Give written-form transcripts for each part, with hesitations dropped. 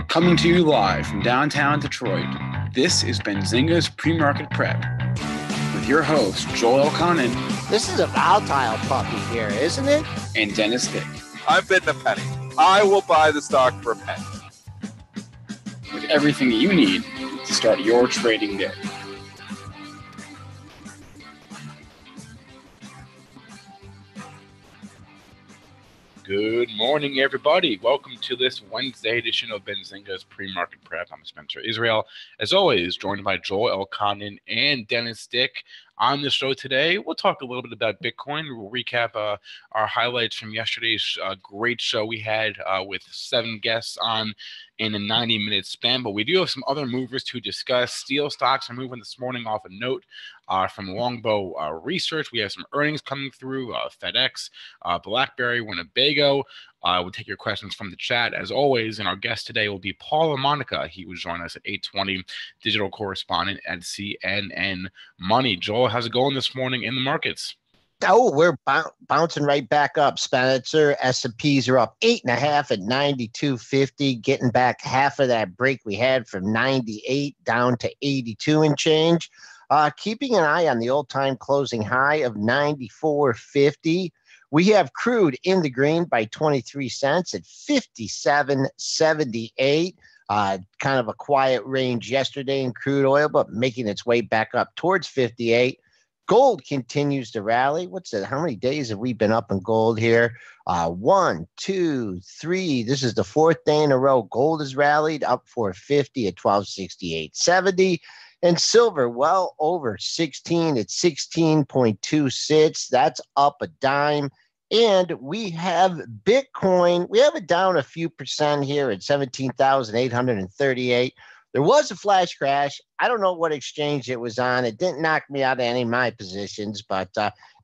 Coming to you live from downtown Detroit, this is Benzinga's Pre-Market Prep with your host, Joel Elconin. This is a volatile puppy here, isn't it? And Dennis Dick. I'm bidding a penny. I will buy the stock for a penny. With everything you need to start your trading day. Good morning, everybody. Welcome to this Wednesday edition of Benzinga's Pre-Market Prep. I'm Spencer Israel. As always, joined by Joel Elconin and Dennis Dick. On the show today, we'll talk a little bit about Bitcoin. We'll recap our highlights from yesterday's great show we had with 7 guests on in a 90-minute span. But we do have some other movers to discuss. Steel stocks are moving this morning off a note from Longbow Research. We have some earnings coming through, FedEx, BlackBerry, Winnebago. We'll take your questions from the chat as always, and our guest today will be LaMonica. He will join us at 8:20, digital correspondent at CNNMoney. Joel, how's it going this morning in the markets? Oh, we're bouncing right back up, Spencer. S&Ps are up 8.5 at 92.50, getting back half of that break we had from 98 down to 82 and change. Keeping an eye on the old-time closing high of 94.50. We have crude in the green by 23 cents at 57.78. Kind of a quiet range yesterday in crude oil, but making its way back up towards 58. Gold continues to rally. What's it? How many days have we been up in gold here? 1, 2, 3. This is the 4th day in a row. Gold has rallied up 450 at 1268.70. And silver, well over 16 at 16.26. That's up a dime. And we have Bitcoin. We have it down a few percent here at 17,838. There was a flash crash. I don't know what exchange it was on. It didn't knock me out of any of my positions. But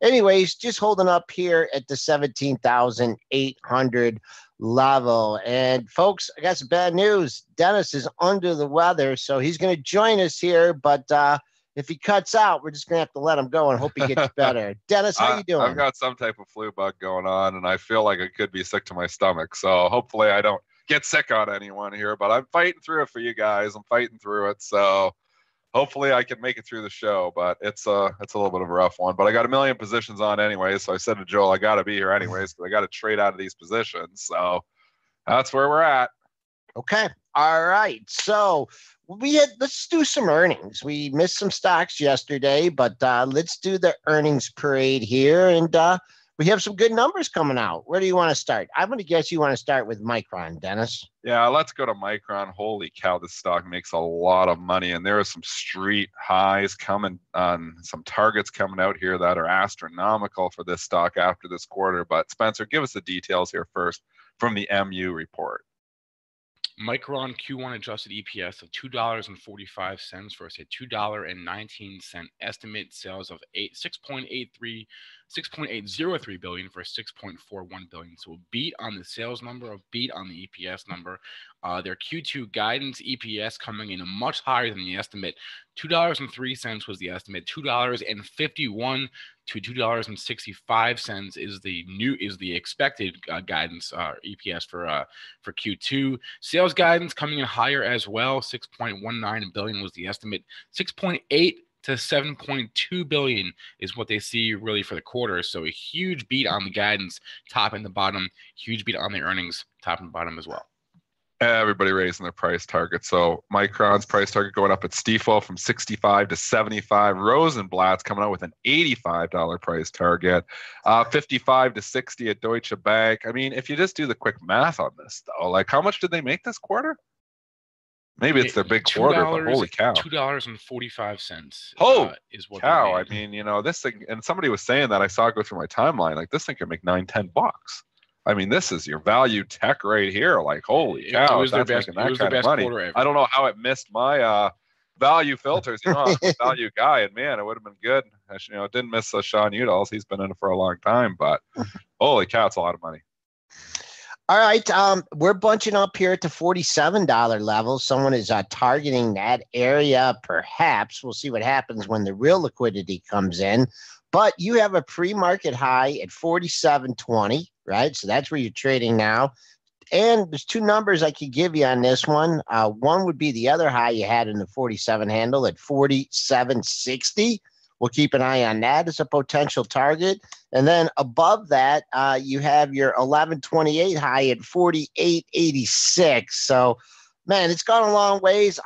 anyways, just holding up here at the 17,800 level. And folks, I got some bad news. Dennis is under the weather, so he's going to join us here. But if he cuts out, we're just going to have to let him go and hope he gets better. Dennis, how you doing? I've got some type of flu bug going on, and I feel like I could be sick to my stomach. So hopefully I don't get sick on anyone here. But I'm fighting through it for you guys. I'm fighting through it. So hopefully I can make it through the show. But it's a little bit of a rough one. But I got a million positions on anyway. So I said to Joel, I got to be here anyways because I got to trade out of these positions. So that's where we're at. Okay. All right. So let's do some earnings. We missed some stocks yesterday, but let's do the earnings parade here. And we have some good numbers coming out. Where do you want to start? I'm going to guess you want to start with Micron, Dennis. Yeah, let's go to Micron. Holy cow, this stock makes a lot of money. And there are some street highs coming on, some targets coming out here that are astronomical for this stock after this quarter. But Spencer, give us the details here first from the MU report. Micron Q1 adjusted EPS of $2.45 versus a $2.19 estimate. Sales of $6.803 billion for $6.41 billion. So a beat on the sales number, a beat on the EPS number. Their Q2 guidance EPS coming in much higher than the estimate. $2.03 was the estimate. $2.51 to $2.65 is the expected guidance EPS for Q2. Sales guidance coming in higher as well. $6.19 billion was the estimate. 6.8 to 7.2 billion is what they see really for the quarter. So a huge beat on the guidance, top and the bottom. Huge beat on the earnings, top and bottom as well. Everybody raising their price target. So Micron's price target going up at Stifel from 65 to 75. Rosenblatt's coming out with an $85 price target. 55 to 60 at Deutsche Bank. I mean, if you just do the quick math on this, though, like how much did they make this quarter? Maybe it's their big quarter, but holy cow. $2.45 is what cow. I mean, this thing, and somebody was saying that I saw it go through my timeline, like this thing could make $9-10. I mean, this is your value tech right here. Like, holy cow, it was their best, making that kind of money. I don't know how it missed my value filters. I'm a value guy, and man, it would have been good. It didn't miss Sean Udall. He's been in it for a long time, but holy cow, it's a lot of money. All right, we're bunching up here at the $47 level. Someone is targeting that area, perhaps. We'll see what happens when the real liquidity comes in. But you have a pre-market high at $47.20, right? So that's where you're trading now. And there's two numbers I could give you on this one. One would be the other high you had in the 47 handle at 47.60. We'll keep an eye on that as a potential target. And then above that, you have your 1128 high at 48.86. So, man, it's gone a long ways.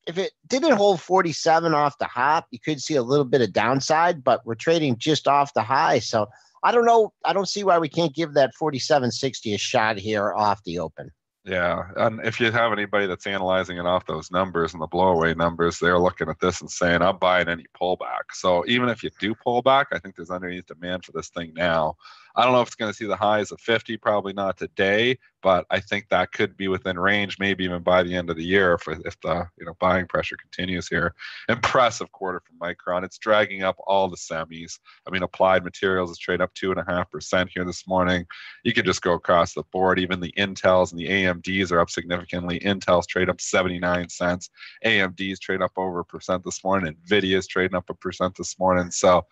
If it didn't hold 47 off the hop, you could see a little bit of downside, but we're trading just off the high. So I don't know. I don't see why we can't give that 47.60 a shot here off the open. Yeah, and if you have anybody that's analyzing it off those numbers and the blowaway numbers, they're looking at this and saying, I'm buying any pullback. So even if you do pull back, I think there's underneath demand for this thing now. I don't know if it's going to see the highs of 50, probably not today, but I think that could be within range, maybe even by the end of the year if the buying pressure continues here. Impressive quarter from Micron. It's dragging up all the semis. I mean, Applied Materials is trading up 2.5% here this morning. You could just go across the board. Even the Intels and the AMDs are up significantly. Intel's trade up 79 cents. AMD's trade up over 1% this morning. Nvidia's trading up 1% this morning. So,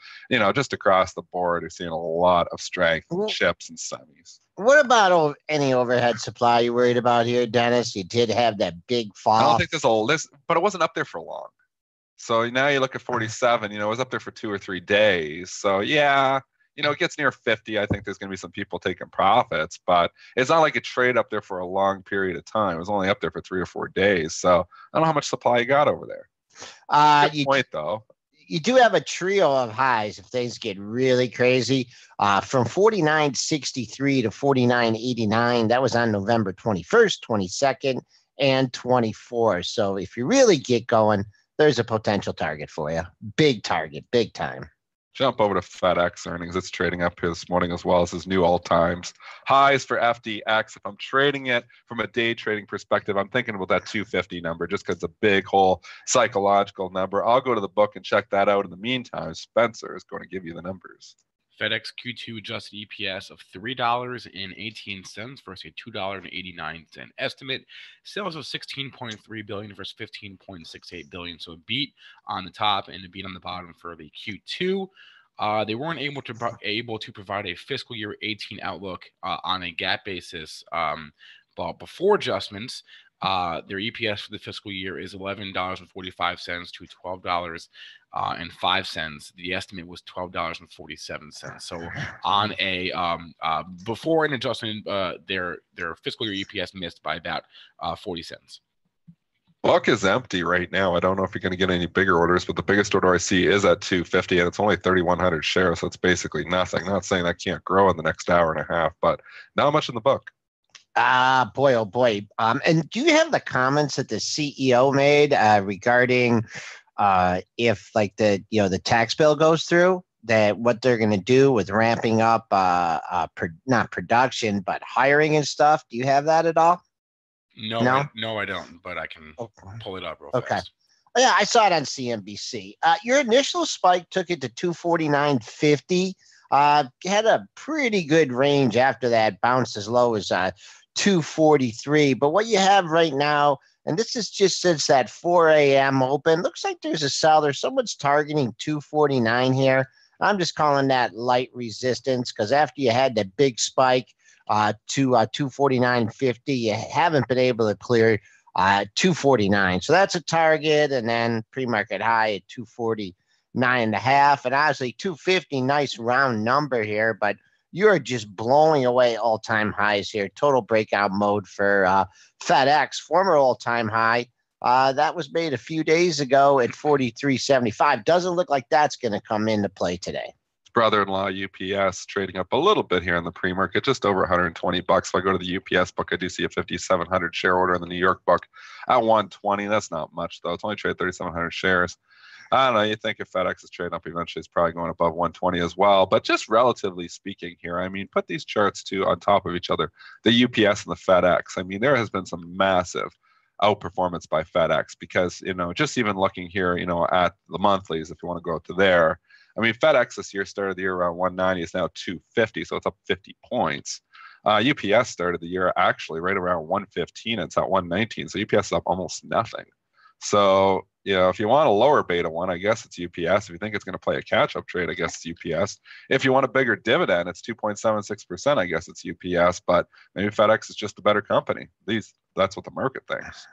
just across the board, you're seeing a lot of strength in chips and semis. What about any overhead supply you worried about here, Dennis? You did have that big fall. I don't think there's a list, but it wasn't up there for long. So now you look at 47, it was up there for 2 or 3 days. So yeah, it gets near 50. I think there's going to be some people taking profits, but it's not like a trade up there for a long period of time. It was only up there for 3 or 4 days. So I don't know how much supply you got over there. Good point, though. You do have a trio of highs if things get really crazy. From 49.63 to 49.89. That was on November 21st, 22nd, and 24th. So if you really get going, there's a potential target for you. Big target, big time. Jump over to FedEx earnings. It's trading up here this morning as well as his new all-times highs for FDX. If I'm trading it from a day trading perspective, I'm thinking about that 250 number just because it's a big whole psychological number. I'll go to the book and check that out. In the meantime, Spencer is going to give you the numbers. FedEx Q2 adjusted EPS of $3.18 versus a $2.89 estimate. Sales of $16.3 billion versus $15.68 billion. So a beat on the top and a beat on the bottom for the Q2. They weren't able to provide a fiscal year 18 outlook on a GAAP basis, but before adjustments, their EPS for the fiscal year is $11.45 to $12.05. The estimate was $12.47. So on a before an adjustment, their fiscal year EPS missed by about 40 cents. Book is empty right now. I don't know if you're going to get any bigger orders, but the biggest order I see is at 250, and it's only 3,100 shares, so it's basically nothing. Not saying that can't grow in the next hour and a half, but not much in the book. Boy, oh boy. And do you have the comments that the CEO made regarding if like the tax bill goes through, that what they're going to do with ramping up not production, but hiring and stuff? Do you have that at all? No, I don't, but I can pull it up real fast. Yeah, I saw it on CNBC. Your initial spike took it to 249.50. Had a pretty good range after that, bounced as low as 243. But what you have right now, and this is just since that 4 a.m. open, looks like there's a seller. Someone's targeting 249 here. I'm just calling that light resistance because after you had that big spike to 249.50, you haven't been able to clear 249. So that's a target, and then pre-market high at 249.5, and obviously 250, nice round number here, but you're just blowing away all-time highs here. Total breakout mode for FedEx, former all-time high. That was made a few days ago at 43.75. Doesn't look like that's going to come into play today. Brother-in-law UPS trading up a little bit here in the pre-market, just over $120. If I go to the UPS book, I do see a 5,700 share order in the New York book at 120. That's not much though. It's only traded 3,700 shares. I don't know. You think if FedEx is trading up eventually, it's probably going above 120 as well. But just relatively speaking here, I mean, put these charts on top of each other, the UPS and the FedEx. I mean, there has been some massive outperformance by FedEx because, just even looking here, at the monthlies, if you want to go to there. I mean, FedEx this year started the year around 190. It's now 250, so it's up 50 points. UPS started the year actually right around 115. It's at 119, so UPS is up almost nothing. So if you want a lower beta one, I guess it's UPS. If you think it's going to play a catch-up trade, I guess it's UPS. If you want a bigger dividend, it's 2.76%. I guess it's UPS. But maybe FedEx is just a better company. That's what the market thinks.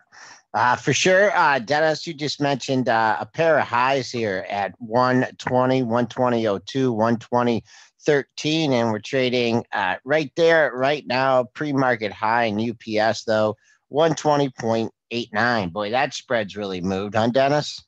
For sure. Dennis, you just mentioned a pair of highs here at 120, 120.02, 120.13, and we're trading right there right now. Pre-market high in UPS, though, 120.89. Boy, that spread's really moved, huh, Dennis?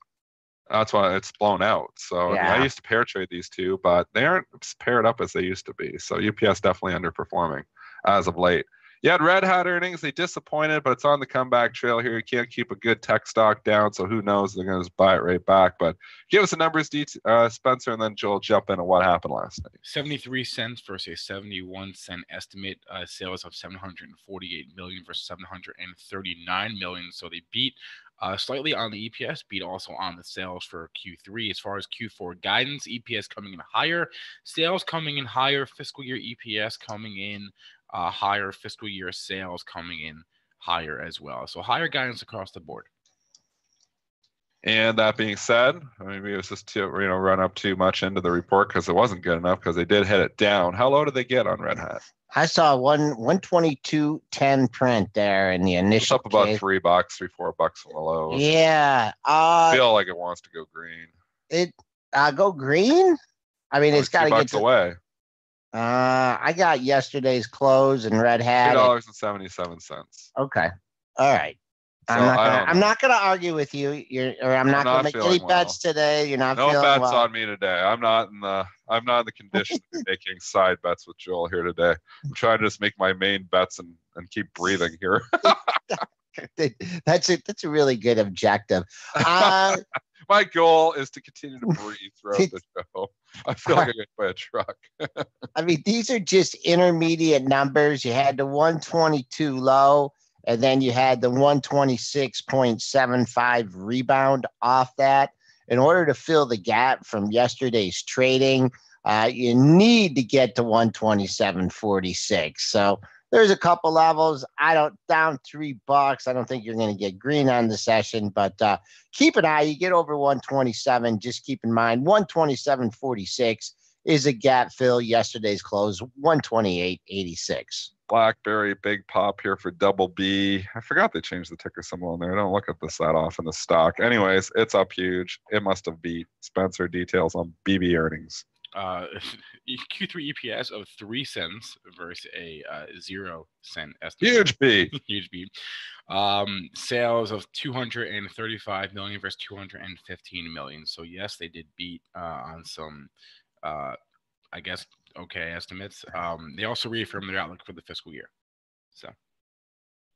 That's why it's blown out. So yeah. I used to pair trade these two, but they aren't paired up as they used to be. So UPS definitely underperforming as of late. You had Red Hat earnings. They disappointed, but it's on the comeback trail here. You can't keep a good tech stock down, so who knows? They're going to just buy it right back. But give us the numbers, Spencer, and then Joel jump into what happened last night. 73 cents versus a 71 cent estimate. Sales of 748 million versus 739 million. So they beat slightly on the EPS, beat also on the sales for Q3. As far as Q4 guidance, EPS coming in higher, sales coming in higher, fiscal year EPS coming in higher, fiscal year sales coming in higher as well. So higher guidance across the board. And that being said, maybe it was just to run up too much into the report because it wasn't good enough because they did hit it down. How low did they get on Red Hat? I saw 122.10 print there in the initial. It's up about $3, $3-4 from the lows. Yeah. I feel like it wants to go green. It go green? I mean, it's got to get away. I got yesterday's close and Red Hat. $2.77. Okay. All right. So I'm not gonna argue with you. I'm not gonna make any bets today. You're not feeling well. No bets on me today. I'm not in the condition to be making side bets with Joel here today. I'm trying to just make my main bets and keep breathing here. That's a really good objective. My goal is to continue to breathe throughout the show. I feel like I get by a truck. I mean, these are just intermediate numbers. You had the 122 low, and then you had the 126.75 rebound off that. In order to fill the gap from yesterday's trading, you need to get to 127.46. So there's a couple levels. Down $3. I don't think you're going to get green on the session, but keep an eye. You get over 127. Just keep in mind 127.46 is a gap fill. Yesterday's close 128.86. BlackBerry, big pop here for double B. I forgot they changed the ticker symbol in there. I don't look at this that often, the stock. Anyways, it's up huge. It must have beat. Spencer, details on BB earnings. Q3 EPS of 3 cents versus a 0 cent estimate. Huge B. Huge B. Sales of 235 million versus 215 million. So yes, they did beat on some I guess okay estimates. They also reaffirmed their outlook for the fiscal year. So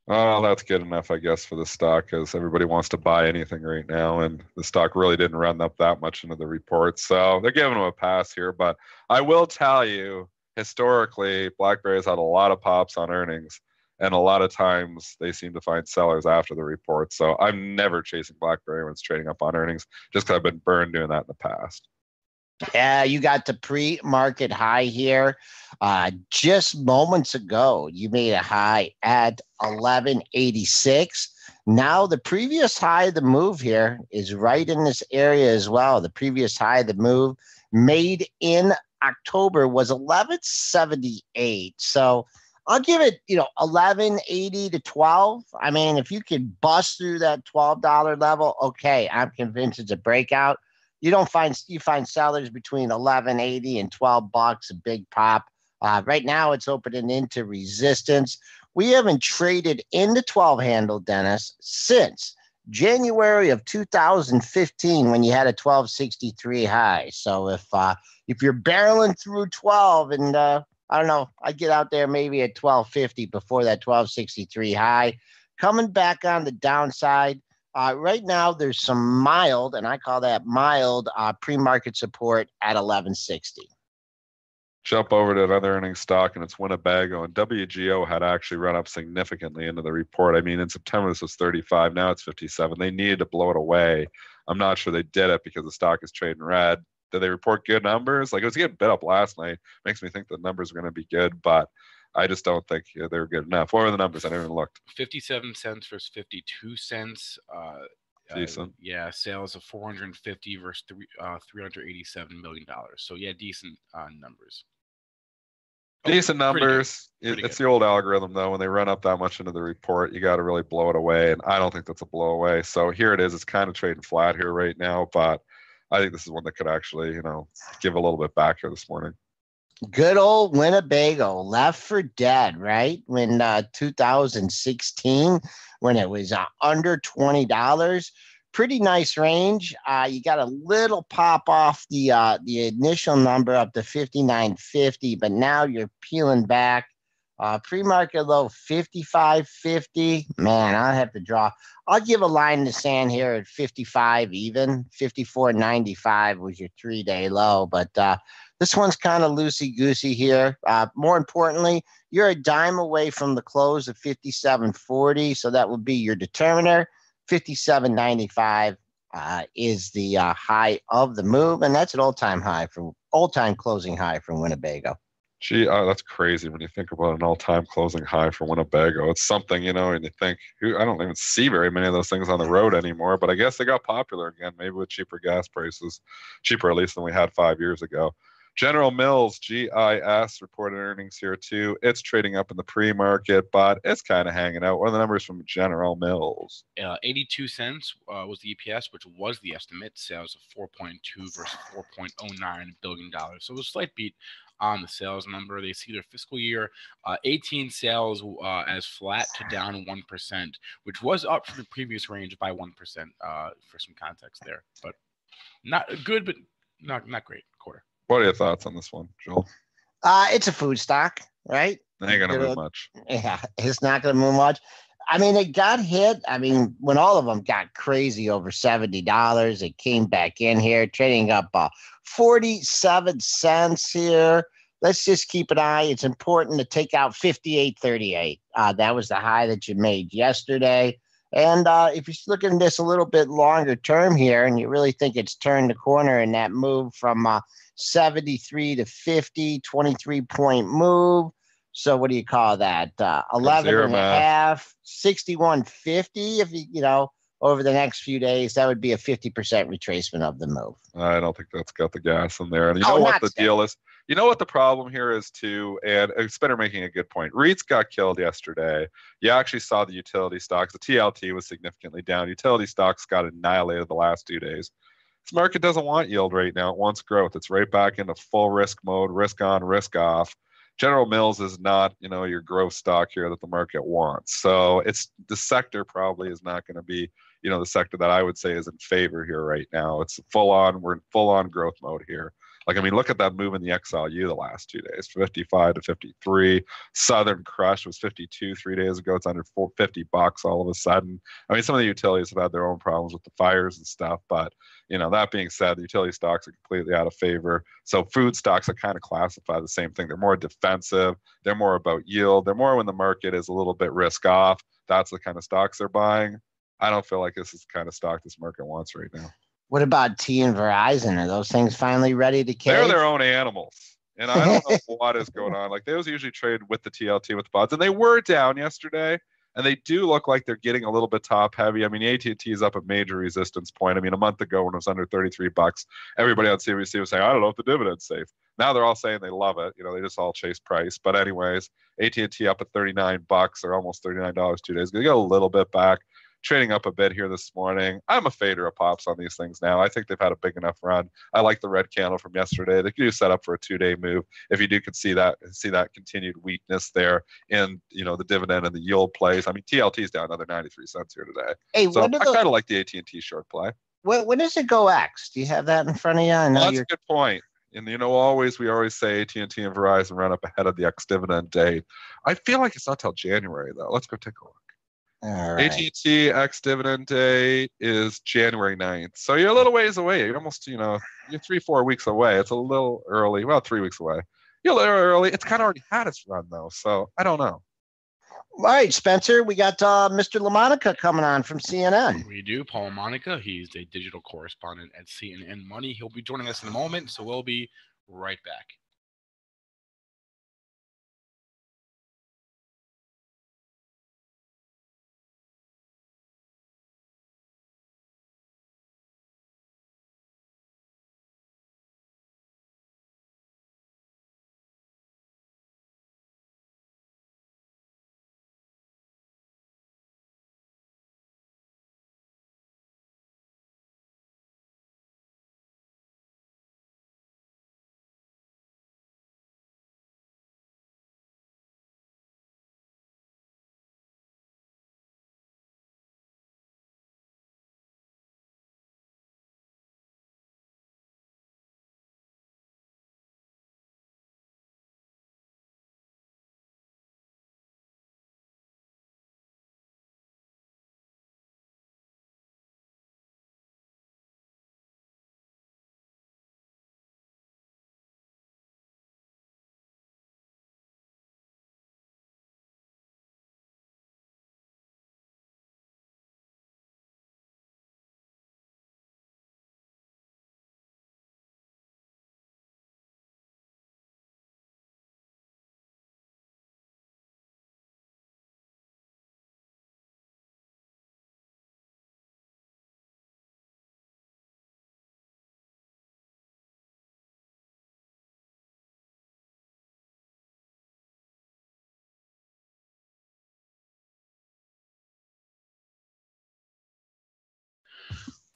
that's good enough, I guess, for the stock because everybody wants to buy anything right now, and the stock really didn't run up that much into the report. So they're giving them a pass here. But I will tell you, historically, BlackBerry has had a lot of pops on earnings, and a lot of times they seem to find sellers after the report. So I'm never chasing BlackBerry when it's trading up on earnings just because I've been burned doing that in the past. Yeah, you got the pre-market high here. Just moments ago, you made a high at 11.86. Now the previous high of the move here is right in this area as well. The previous high of the move made in October was 11.78. So I'll give it, 11.80 to 12. I mean, if you could bust through that $12 level, okay, I'm convinced it's a breakout. You find sellers between 11.80 and $12, a big pop. Right now, it's opening into resistance. We haven't traded in the 12 handle, Dennis, since January of 2015 when you had a 12.63 high. So if you're barreling through 12 and I don't know, I'd get out there maybe at 12.50 before that 12.63 high. Coming back on the downside. Right now, there's some mild, and I call that mild, pre-market support at 11.60. Jump over to another earnings stock, and it's Winnebago. And WGO had actually run up significantly into the report. I mean, in September, this was 35. Now it's 57. They needed to blow it away. I'm not sure they did it because the stock is trading red. Did they report good numbers? Like, it was getting bid up last night. Makes me think the numbers are going to be good, but I just don't think they were good enough. What were the numbers? I never even looked. 57 cents versus 52 cents. Decent. Yeah, sales of 450 versus 387 million dollars. So yeah, decent numbers. Decent Pretty good. numbers. Pretty It's good. the old algorithm, though. When they run up that much into the report, you got to really blow it away. And I don't think that's a blow away. So here it is. It's kind of trading flat here right now. But I think this is one that could actually, give a little bit back here this morning. Good old Winnebago left for dead, right? When 2016, when it was under $20. Pretty nice range. You got a little pop off the initial number up to 59.50, but now you're peeling back. Pre-market low 55.50. Man, I'll have to draw. I'll give a line in the sand here at 55 even. 54.95 was your 3-day low, but this one's kind of loosey-goosey here. More importantly, you're a dime away from the close of 57.40, so that would be your determiner. 57.95 is the high of the move, and that's an all-time closing high from Winnebago. Gee, that's crazy when you think about an all-time closing high for Winnebago. It's something, and you think, I don't even see very many of those things on the road anymore, but I guess they got popular again, maybe with cheaper gas prices, cheaper at least than we had 5 years ago. General Mills, GIS, reported earnings here too. It's trading up in the pre-market, but it's kind of hanging out. What are the numbers from General Mills? 82 cents was the EPS, which was the estimate. Sales of 4.2 versus 4.09 billion dollars. So it was a slight beat on the sales number. They see their fiscal year 18 sales as flat to down 1%, which was up from the previous range by 1%. For some context there, but not good, but not great quarter. What are your thoughts on this one, Joel? It's a food stock, right? It ain't gonna move much. Yeah, it's not going to move much. I mean, it got hit. I mean, when all of them got crazy over $70, it came back in here, trading up 47 cents here. Let's just keep an eye. It's important to take out 58.38. That was the high that you made yesterday. And if you're looking at this a little bit longer term here, and you really think it's turned the corner in that move from 73 to 50, 23-point move. So what do you call that? 11 and a half, 61.50. If over the next few days, that would be a 50% retracement of the move. I don't think that's got the gas in there. And you know what the deal is? You know what the problem here is too? And Spinner making a good point. REITs got killed yesterday. You actually saw the utility stocks. The TLT was significantly down. Utility stocks got annihilated the last 2 days. This market doesn't want yield right now. It wants growth. It's right back into full risk mode, risk on, risk off. General Mills is not, your growth stock here that the market wants. So it's the sector probably is not going to be, the sector that I would say is in favor here right now. It's we're in full on growth mode here. Look at that move in the XLU the last 2 days, 55 to 53. Southern Crush was 52 3 days ago. It's under $50 all of a sudden. I mean, some of the utilities have had their own problems with the fires and stuff, but that being said, the utility stocks are completely out of favor. So food stocks are kind of classified the same thing. They're more defensive. They're more about yield. They're more when the market is a little bit risk off. That's the kind of stocks they're buying. I don't feel like this is the kind of stock this market wants right now. What about T and Verizon? Are those things finally ready to cave? They're their own animals. And I don't know what is going on. Those usually trade with the TLT, with the bonds. And they were down yesterday. And they do look like they're getting a little bit top heavy. I mean, AT&T is up a major resistance point. I mean, a month ago when it was under $33, everybody on CNBC was saying, I don't know if the dividend's safe. Now they're all saying they love it. They just all chase price. But anyways, AT&T up at $39 or almost $39 2 days ago. They got a little bit back. Trading up a bit here this morning. I'm a fader of pops on these things now. I think they've had a big enough run. I like the red candle from yesterday. They do set up for a 2-day move. If you could see that continued weakness there in the dividend and the yield plays. I mean, TLT is down another 93 cents here today. Hey, so I kind of like the AT&T short play. When does it go X? Do you have that in front of you? I know that's a good point. And we always say AT&T and Verizon run up ahead of the ex-dividend date. I feel like it's not till January though. Let's go take a look. All right. AT&T ex-dividend day is January 9th. So you're a little ways away. You're almost, you're 3-4 weeks away. It's a little early. Well, 3 weeks away. You're a little early. It's kind of already had its run, though. So I don't know. All right, Spencer, we got Mr. LaMonica coming on from CNN. We do. Paul LaMonica. He's a digital correspondent at CNNMoney. He'll be joining us in a moment, so we'll be right back.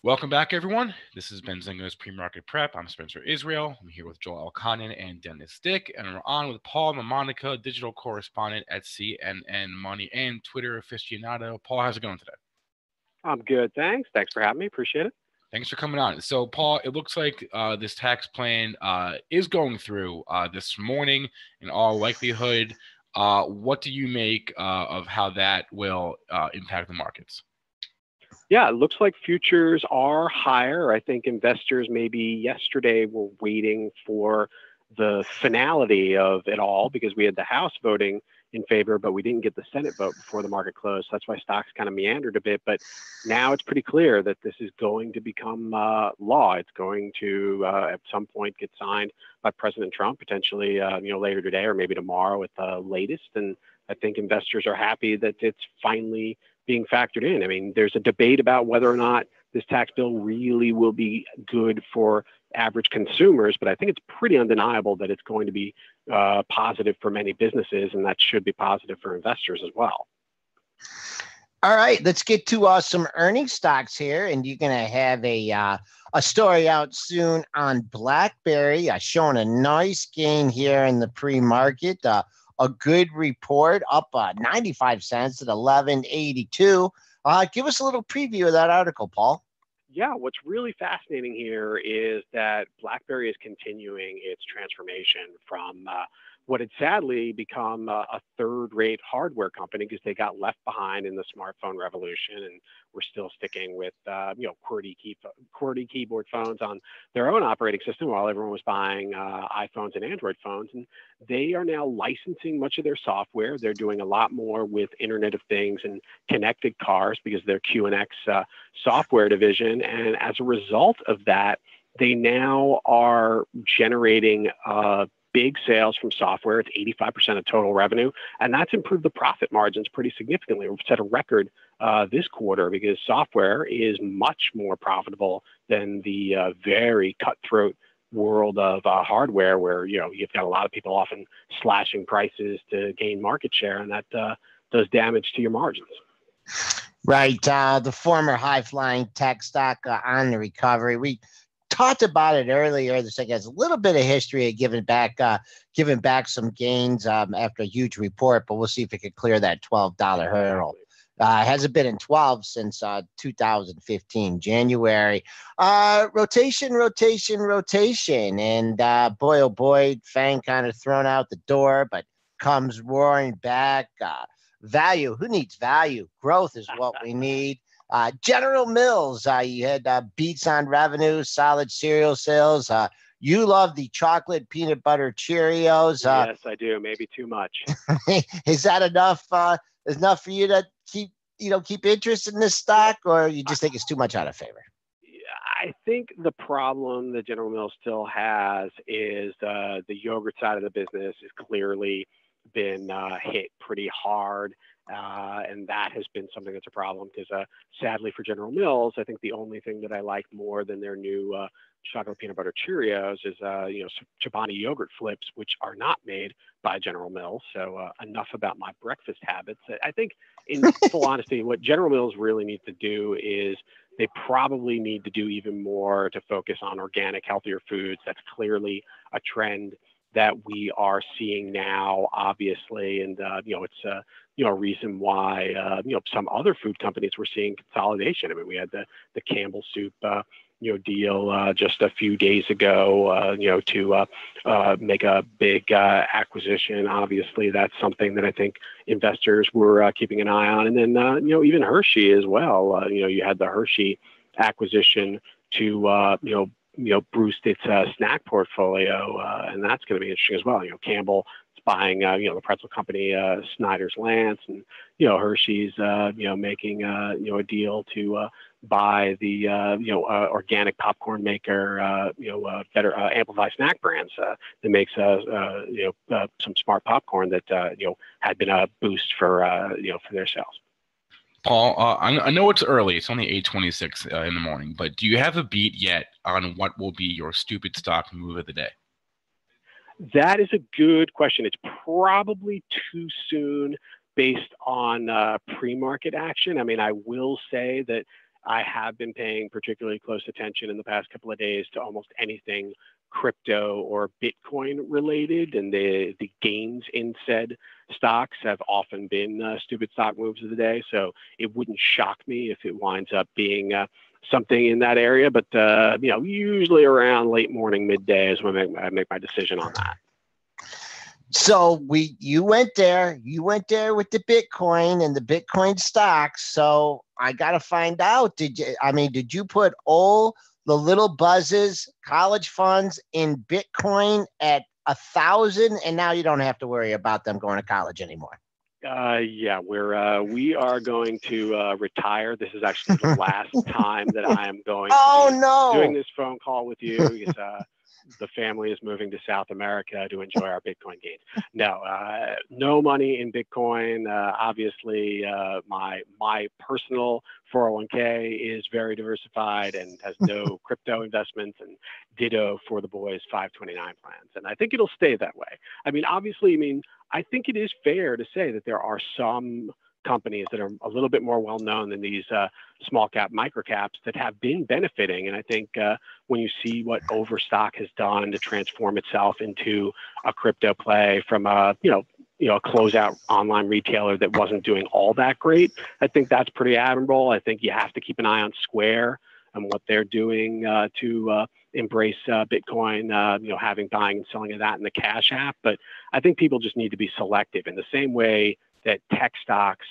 Welcome back, everyone. This is Ben Zingo's Pre-Market Prep. I'm Spencer Israel. I'm here with Joel Elconin and Dennis Dick, and we're on with Paul LaMonica, digital correspondent at CNNMoney and Twitter aficionado. Paul, how's it going today? I'm good, thanks. Thanks for having me. Appreciate it. Thanks for coming on. So, Paul, it looks like this tax plan is going through this morning in all likelihood. What do you make of how that will impact the markets? Yeah, it looks like futures are higher. I think investors maybe yesterday were waiting for the finality of it all because we had the House voting in favor, but we didn't get the Senate vote before the market closed. So that's why stocks kind of meandered a bit. But now it's pretty clear that this is going to become law. It's going to at some point get signed by President Trump, potentially later today or maybe tomorrow at the latest. And I think investors are happy that it's finally being factored in. I mean, there's a debate about whether or not this tax bill really will be good for average consumers, but I think it's pretty undeniable that it's going to be positive for many businesses, and that should be positive for investors as well. All right, let's get to some earnings stocks here, and you're going to have a story out soon on BlackBerry, showing a nice gain here in the pre-market. A good report, up 95 cents at 11.82. Give us a little preview of that article, Paul. Yeah, what's really fascinating here is that BlackBerry is continuing its transformation from what had sadly become a third-rate hardware company because they got left behind in the smartphone revolution, and we're still sticking with QWERTY keyboard phones on their own operating system while everyone was buying iPhones and Android phones. And they are now licensing much of their software. They're doing a lot more with Internet of Things and connected cars because their QNX software division. And as a result of that, they now are generating big sales from software. It's 85% of total revenue, and that's improved the profit margins pretty significantly. We've set a record this quarter because software is much more profitable than the very cutthroat world of hardware, where you've got a lot of people often slashing prices to gain market share, and that does damage to your margins. Right, the former high-flying tech stock on the recovery. We talked about it earlier. This thing has a little bit of history of giving back some gains after a huge report, but we'll see if it can clear that $12 hurdle. Hasn't been in 12 since 2015, January. Rotation. And boy, oh boy, Fang kind of thrown out the door, but comes roaring back. Value. Who needs value? Growth is what we need. General Mills, you had beats on revenue, solid cereal sales. You love the chocolate peanut butter Cheerios. Yes, I do. Maybe too much. Is that enough for you to keep interest in this stock, or you just think it's too much out of favor? I think the problem that General Mills still has is the yogurt side of the business has clearly been hit pretty hard. And that has been something that's a problem because sadly for General Mills, I think the only thing that I like more than their new chocolate peanut butter Cheerios is Chobani yogurt flips, which are not made by General Mills. So enough about my breakfast habits. I think in full honesty, what General Mills really needs to do is they probably need to do even more to focus on organic, healthier foods. That's clearly a trend that we are seeing now, obviously, and it's a reason why some other food companies were seeing consolidation. I mean, we had the Campbell Soup deal just a few days ago, to make a big acquisition. Obviously, that's something that I think investors were keeping an eye on, and then even Hershey as well. You had the Hershey acquisition to boost its snack portfolio, and that's going to be interesting as well. Campbell is buying the pretzel company Snyder's Lance, and Hershey's making a deal to buy the organic popcorn maker, better Amplify Snack Brands that makes some smart popcorn that had been a boost for their sales. Paul, I know it's early. It's only 8:26 in the morning, but do you have a beat yet on what will be your stupid stock move of the day? That is a good question. It's probably too soon based on pre-market action. I mean, I will say that I have been paying particularly close attention in the past couple of days to almost anything crypto or Bitcoin related, and the gains in said stocks have often been stupid stock moves of the day. So it wouldn't shock me if it winds up being something in that area, but usually around late morning, midday is when I make my decision on that. So you went there with the Bitcoin and the Bitcoin stocks. So I got to find out, did you put all the little buzzes, college funds in Bitcoin at 1,000, and now you don't have to worry about them going to college anymore? Yeah, we are going to retire. This is actually the last time that I am going to be doing this phone call with you, because the family is moving to South America to enjoy our Bitcoin gains. No money in Bitcoin. Obviously, my personal 401k is very diversified and has no crypto investments, and ditto for the boys' 529 plans. And I think it'll stay that way. I think it is fair to say that there are some companies that are a little bit more well known than these small cap, micro caps that have been benefiting. And I think when you see what Overstock has done to transform itself into a crypto play from a closeout online retailer that wasn't doing all that great, I think that's pretty admirable. I think you have to keep an eye on Square and what they're doing to embrace Bitcoin, having buying and selling of that in the Cash App. But I think people just need to be selective in the same way that tech stocks,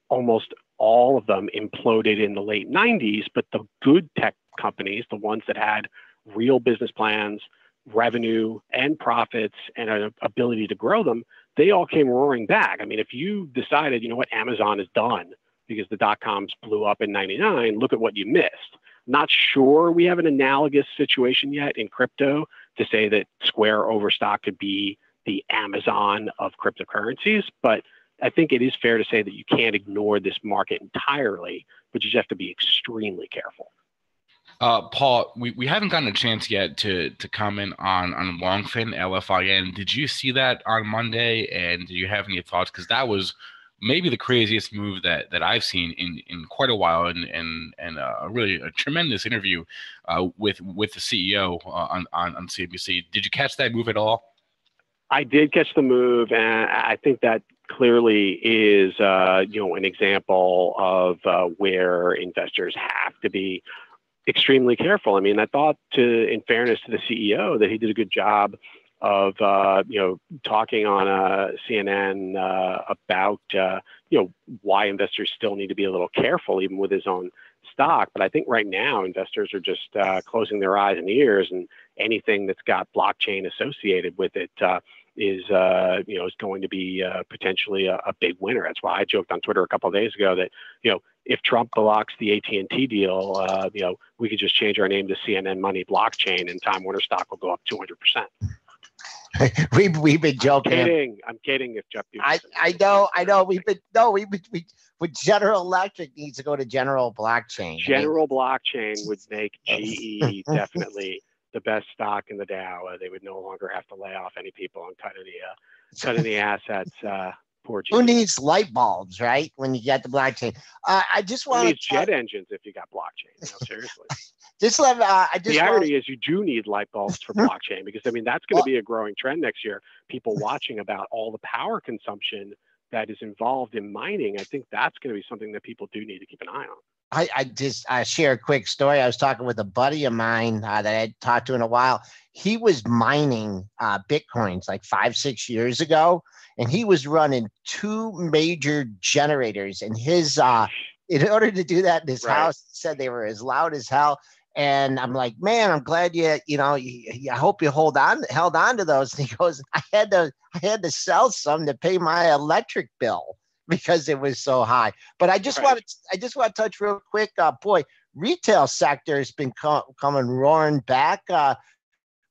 almost all of them imploded in the late 90s, but the good tech companies, the ones that had real business plans, revenue and profits and an ability to grow them, they all came roaring back. If you decided, Amazon is done because the dot-coms blew up in 99, look at what you missed. Not sure we have an analogous situation yet in crypto to say that Square Overstock could be the Amazon of cryptocurrencies, but I think it is fair to say that you can't ignore this market entirely, but you just have to be extremely careful. Paul, we haven't gotten a chance yet to comment on Longfin, LFIN. Did you see that on Monday? And do you have any thoughts? Because that was maybe the craziest move that I've seen in quite a while, and really a tremendous interview with the CEO on CNBC. Did you catch that move at all? I did catch the move, and I think that clearly is an example of where investors have to be extremely careful. I thought, in fairness to the CEO, that he did a good job of talking on CNN about why investors still need to be a little careful, even with his own stock. But I think right now investors are just closing their eyes and ears, and anything that's got blockchain associated with it is going to be potentially a big winner. That's why I joked on Twitter a couple of days ago that if Trump blocks the AT&T deal, we could just change our name to CNNMoney blockchain, and Time Warner stock will go up 200%. We've been joking. I'm kidding. If Jeff, I know. With General Electric needs to go to General Blockchain. General Blockchain would make GE definitely the best stock in the Dow. They would no longer have to lay off any people and cut any assets. Poor GE. Who needs light bulbs, right? When you get the blockchain. I just want to jet engines if you got blockchain. Seriously. The irony is you do need light bulbs for blockchain, because that's going to be a growing trend next year. People watching about all the power consumption that is involved in mining. I think that's going to be something that people do need to keep an eye on. I share a quick story. I was talking with a buddy of mine that I had talked to in a while. He was mining Bitcoins like 5-6 years ago, and he was running 2 major generators. And his in order to do that in his house, he said they were as loud as hell. And I'm like, man, I'm glad I hope you held on to those. And he goes, I had to sell some to pay my electric bill because it was so high. But I just want to touch real quick. Retail sector has been coming roaring back.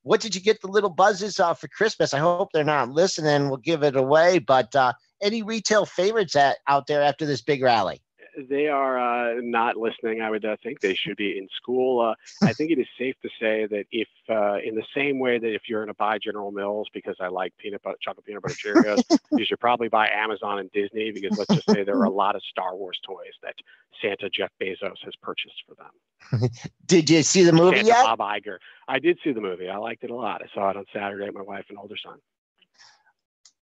What did you get the little buzzes for Christmas? I hope they're not listening. We'll give it away. But any retail favorites out there after this big rally? They are not listening. I would think they should be in school. I think it is safe to say that if, in the same way that if you're going to buy General Mills because I like chocolate peanut butter Cheerios, you should probably buy Amazon and Disney because let's just say there are a lot of Star Wars toys that Santa Jeff Bezos has purchased for them. Did you see the movie Santa yet? Bob Iger. I did see the movie. I liked it a lot. I saw it on Saturday with my wife and older son.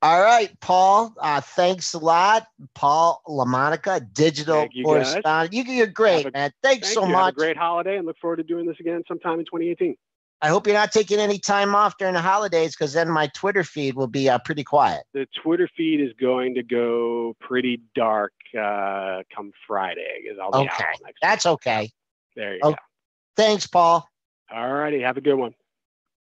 All right, Paul. Thanks a lot, Paul LaMonica, digital correspondent. You're great, man. Thanks so much. Have a great holiday, and look forward to doing this again sometime in 2018. I hope you're not taking any time off during the holidays, because then my Twitter feed will be pretty quiet. The Twitter feed is going to go pretty dark come Friday. I'll be out next week. That's okay. There you go. Thanks, Paul. All righty. Have a good one.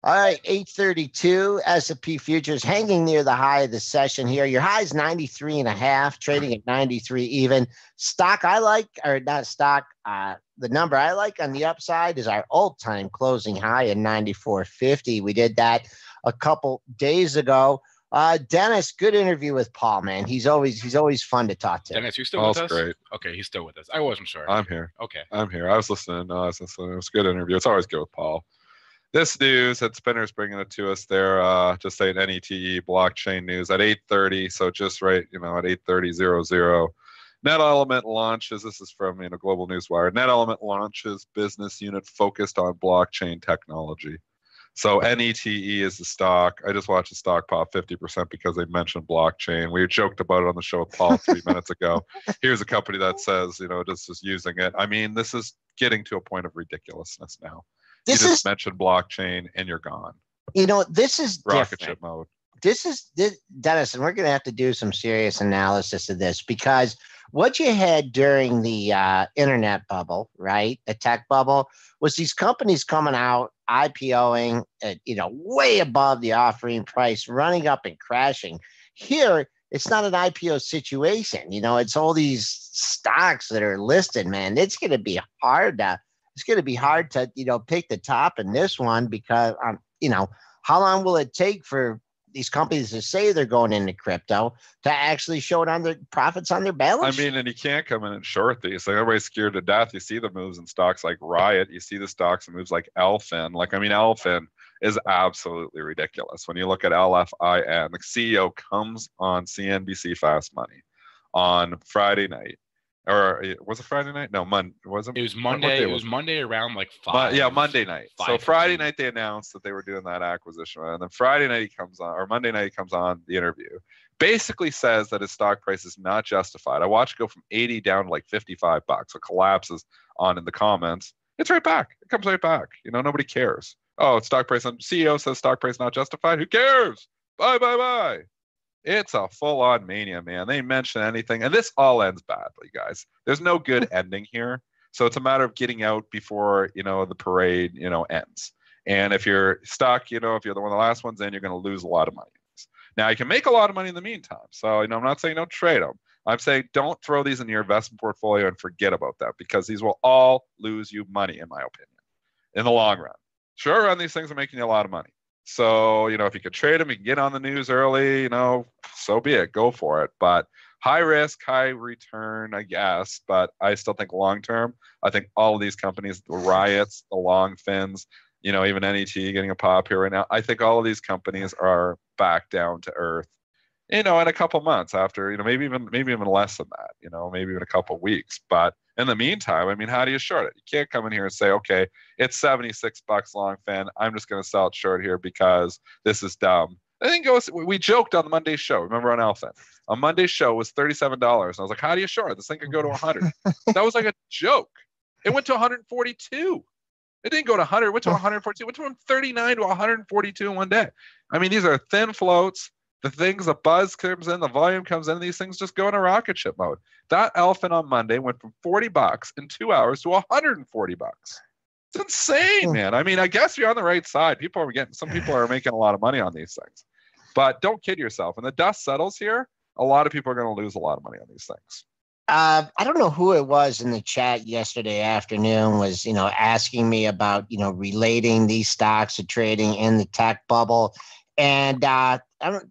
All right, 832 S&P futures hanging near the high of the session here. Your high is 93.5, trading at 93 even. Stock I like, or not stock, the number I like on the upside is our all-time closing high at 94.50. We did that a couple days ago. Dennis, good interview with Paul, man. He's always fun to talk to. Dennis, you still with us? Great. Okay, he's still with us. I wasn't sure. I'm here. Okay. I'm here. I was listening. It was a good interview. It's always good with Paul. This news that Spinner's bringing it to us there, just saying NETE blockchain news at 8:30. So just right, at 8:30:00. NetElement launches. This is from Global Newswire. NetElement launches business unit focused on blockchain technology. So NETE is the stock. I just watched the stock pop 50% because they mentioned blockchain. We joked about it on the show with Paul 3 minutes ago. Here's a company that says, just using it. I mean, this is getting to a point of ridiculousness now. You just mentioned blockchain and you're gone. This is rocket different. ship mode. This is Dennis, and we're going to have to do some serious analysis of this, because what you had during the internet bubble, right, the tech bubble, was these companies coming out, IPOing at, way above the offering price, running up and crashing. Here, it's not an IPO situation. It's all these stocks that are listed, man. It's going to be hard to pick the top in this one, because, how long will it take for these companies to say they're going into crypto to actually show it on their profits on their balance sheet? And you can't come in and short these. Like, everybody's scared to death. You see the moves in stocks like Riot. You see the stocks and moves like Alphin. Alphin is absolutely ridiculous. When you look at LFIN, the CEO comes on CNBC Fast Money on Friday night. Or was it Friday night? No, Monday. It was Monday. It was Monday around like 5. Monday night. So Friday night they announced that they were doing that acquisition, and then Friday night he comes on, or Monday night he comes on the interview. Basically says that his stock price is not justified. I watched it go from 80 down to like $55. It collapses on in the comments. It's right back. It comes right back. Nobody cares. Oh, stock price. CEO says stock price not justified. Who cares? Bye. It's a full-on mania, man. They mention anything, and this all ends badly, guys. There's no good ending here, so it's a matter of getting out before the parade ends. And if you're stuck, if you're one of the last ones in, you're going to lose a lot of money. Now, you can make a lot of money in the meantime. So I'm not saying don't trade them. I'm saying don't throw these in your investment portfolio and forget about that, because these will all lose you money, in my opinion, in the long run. Short run, these things are making you a lot of money. So, if you could trade them, you can get on the news early, so be it. Go for it. But high risk, high return, I guess. But I still think long term, I think all of these companies, the Riots, the Long Fins, even NET getting a pop here right now, I think all of these companies are back down to earth, in a couple months after, maybe even less than that, maybe even a couple weeks. But in the meantime, how do you short it? You can't come in here and say, okay, it's $76 long fin. I'm just going to sell it short here because this is dumb. I think we joked on the Monday show. Remember on Alpha? On Monday's show was $37. And I was like, how do you short it? This thing could go to 100. That was like a joke. It went to 142. It didn't go to 100. It went to 142. It went from 39 to 142 in one day. These are thin floats. The things, the buzz comes in, the volume comes in, these things just go in a rocket ship mode. That Alphin on Monday went from $40 in 2 hours to $140. It's insane, man. I guess you're on the right side. Some people are making a lot of money on these things. But don't kid yourself. When the dust settles here, a lot of people are going to lose a lot of money on these things. I don't know who it was in the chat yesterday afternoon was, asking me about, relating these stocks to trading in the tech bubble. And, I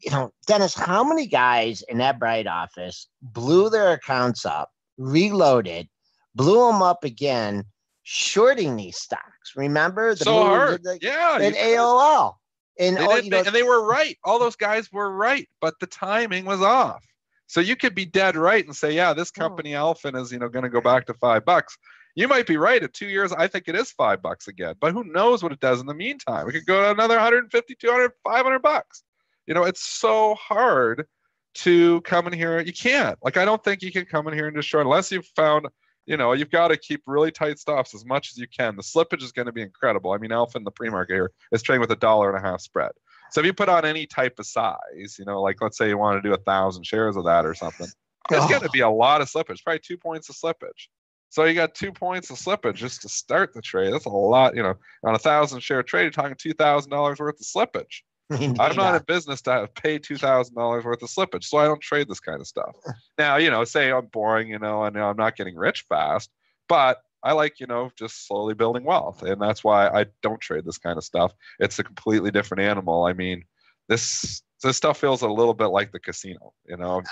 don't, Dennis, how many guys in that Bright office blew their accounts up, reloaded, blew them up again, shorting these stocks. Remember the so moves hard. at Yeah, AOL. And and they were right. All those guys were right, but the timing was off. So you could be dead right and say, yeah, this company Alphin is, going to go back to $5. You might be right. At 2 years, I think it is $5 again. But who knows what it does in the meantime? It could go to another 150, 200, $500. It's so hard to come in here. You can't. Like, I don't think you can come in here and just short unless you've found, you've got to keep really tight stops as much as you can. The slippage is going to be incredible. I mean, Alpha in the pre-market here is trading with $1.50 spread. So if you put on any type of size, like let's say you want to do 1,000 shares of that or something, it's going to be a lot of slippage, probably 2 points of slippage. So you got 2 points of slippage just to start the trade. That's a lot, on a 1,000 share trade, you're talking $2,000 worth of slippage. I'm not in business to pay $2,000 worth of slippage, so I don't trade this kind of stuff. Now, say I'm boring, and I'm not getting rich fast, but I like, just slowly building wealth, and that's why I don't trade this kind of stuff. It's a completely different animal. I mean, this stuff feels a little bit like the casino,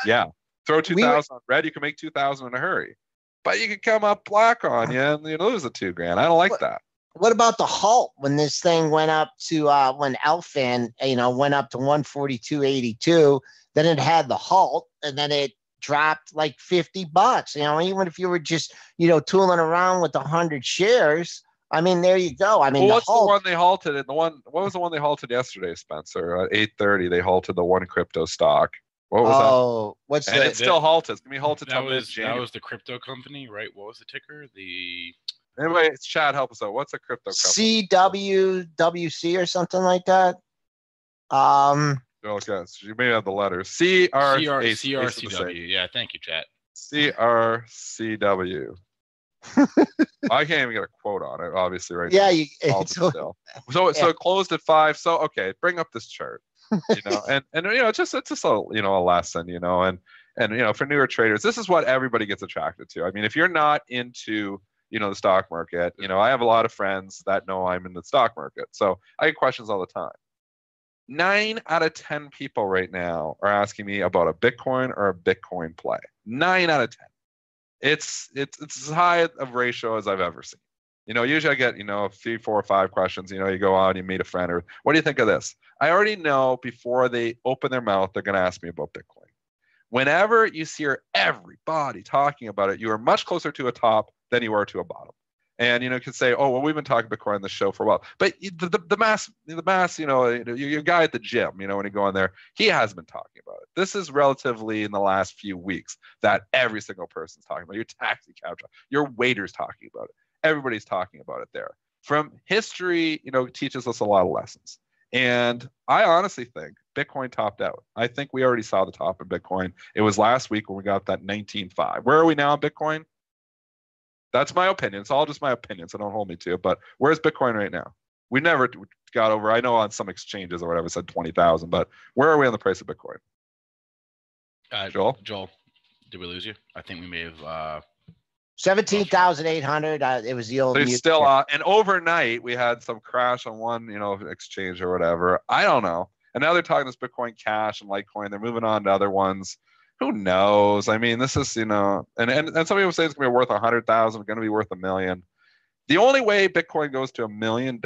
Yeah, throw 2,000 on red, you can make 2,000 in a hurry, but you can come up black on you and you lose the $2,000. I don't like that. What about the halt when this thing went up to when Alphan, went up to 142.82? Then it had the halt, and then it dropped like $50. Even if you were just tooling around with 100 shares. I mean, there you go. I mean, what's the one they halted? What was the one they halted yesterday, Spencer? At 8:30, they halted the one crypto stock. What was that? And it still halted. It's gonna be halted till mid-January. That was the crypto company, right? What was the ticker? Anyway, Chad, help us out. What's a crypto company? CWWC or something like that. Okay, so you may have the letters. CRCW. Yeah, thank you, Chad. CRCW. I can't even get a quote on it, obviously, right now. Yeah, still. So it closed at 5. So okay, bring up this chart. And it's just a a lesson, and for newer traders, this is what everybody gets attracted to. I mean, if you're not into the stock market, I have a lot of friends that know I'm in the stock market, so I get questions all the time. 9 out of 10 people right now are asking me about a Bitcoin or a Bitcoin play. 9 out of 10. It's as high of ratio as I've ever seen. Usually I get, 3, 4, or 5 questions. You go on, you meet a friend, or what do you think of this? I already know before they open their mouth, they're going to ask me about Bitcoin. Whenever you hear everybody talking about it, you are much closer to a top than you are to a bottom. And, you can say, oh, well, we've been talking Bitcoin on the show for a while. But the mass, your guy at the gym, when you go in there, he has been talking about it. This is relatively in the last few weeks that every single person's talking about it. Your taxi cab driver, your waiter's talking about it. Everybody's talking about it there. From history, teaches us a lot of lessons. And I honestly think Bitcoin topped out. I think we already saw the top of Bitcoin. It was last week when we got that 19.5. Where are we now on Bitcoin? That's my opinion. It's all just my opinion, so don't hold me to it. But where's Bitcoin right now? We never got over, I know on some exchanges or whatever, it said 20,000, but where are we on the price of Bitcoin? Joel, did we lose you? I think we may have 17,800. It was the old. So still and overnight we had some crash on one, exchange or whatever. I don't know. And now they're talking this Bitcoin Cash and Litecoin. They're moving on to other ones. Who knows? I mean, this is, and some people say it's going to be worth 100,000, going to be worth $1 million. The only way Bitcoin goes to $1 million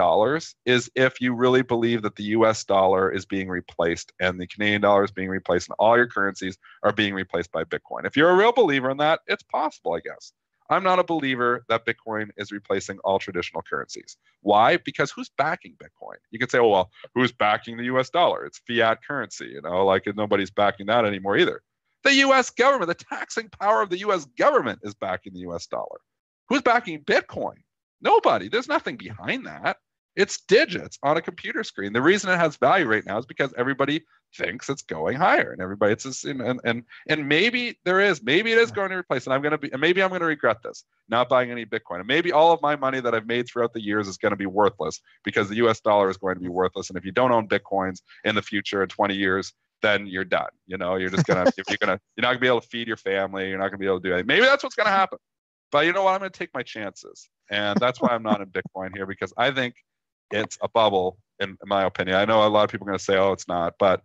is if you really believe that the US dollar is being replaced and the Canadian dollar is being replaced and all your currencies are being replaced by Bitcoin. If you're a real believer in that, it's possible, I guess. I'm not a believer that Bitcoin is replacing all traditional currencies. Why? Because who's backing Bitcoin? You could say, oh, well, who's backing the US dollar? It's fiat currency, nobody's backing that anymore either. The US government, the taxing power of the US government is backing the US dollar. Who's backing Bitcoin? Nobody. There's nothing behind that. It's digits on a computer screen. The reason it has value right now is because everybody thinks it's going higher, and everybody it's just, and maybe it is going to replace. And maybe I'm going to regret this, not buying any Bitcoin. And maybe all of my money that I've made throughout the years is going to be worthless because the US dollar is going to be worthless. And if you don't own Bitcoins in the future in 20 years, then you're done. You're just gonna you're not gonna be able to feed your family. You're not gonna be able to do anything. Maybe that's what's gonna happen. But you know what? I'm gonna take my chances, and that's why I'm not in Bitcoin here, because I think it's a bubble, in my opinion. I know a lot of people are gonna say, oh, it's not, but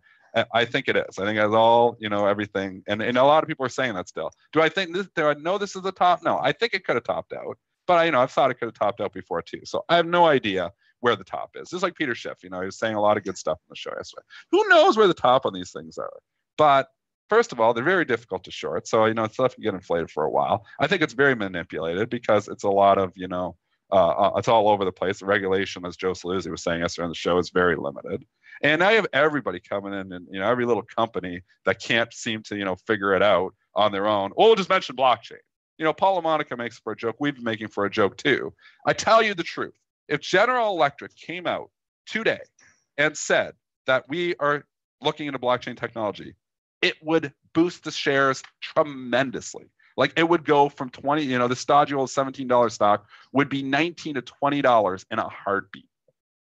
I think it is. I think it's all, everything. And a lot of people are saying that still. Do I think this? Do I know this is the top? No, I think it could have topped out. But I've thought it could have topped out before too. So I have no idea where the top is. Just like Peter Schiff, he was saying a lot of good stuff on the show yesterday. Who knows where the top on these things are? But first of all, they're very difficult to short. So, it's stuff can get inflated for a while. I think it's very manipulated because it's a lot of, it's all over the place. The regulation, as Joe Saluzzi was saying yesterday on the show, is very limited. And I have everybody coming in and, every little company that can't seem to, figure it out on their own. Well, we'll just mention blockchain. Paul LaMonica makes for a joke. We've been making for a joke too. I tell you the truth. If General Electric came out today and said that we are looking into blockchain technology, it would boost the shares tremendously. Like it would go from 20, the stodgy old $17 stock would be $19 to $20 in a heartbeat.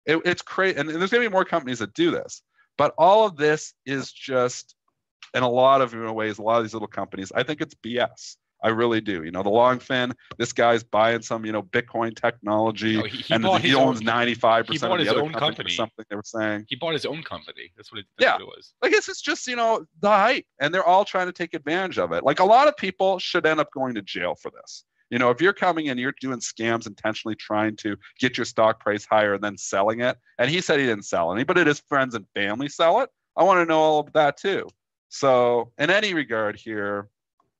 It's crazy. And there's going to be more companies that do this. But all of this is just, in a lot of ways, a lot of these little companies, I think it's BS. I really do. The Longfin, this guy's buying some, Bitcoin technology, he owns 95% of the other company. Something they were saying. He bought his own company. That's what it was. I guess it's just, the hype, and they're all trying to take advantage of it. Like a lot of people should end up going to jail for this. If you're coming in, you're doing scams, intentionally trying to get your stock price higher and then selling it. And he said he didn't sell any, but his friends and family sell it. I want to know all of that too. So in any regard here,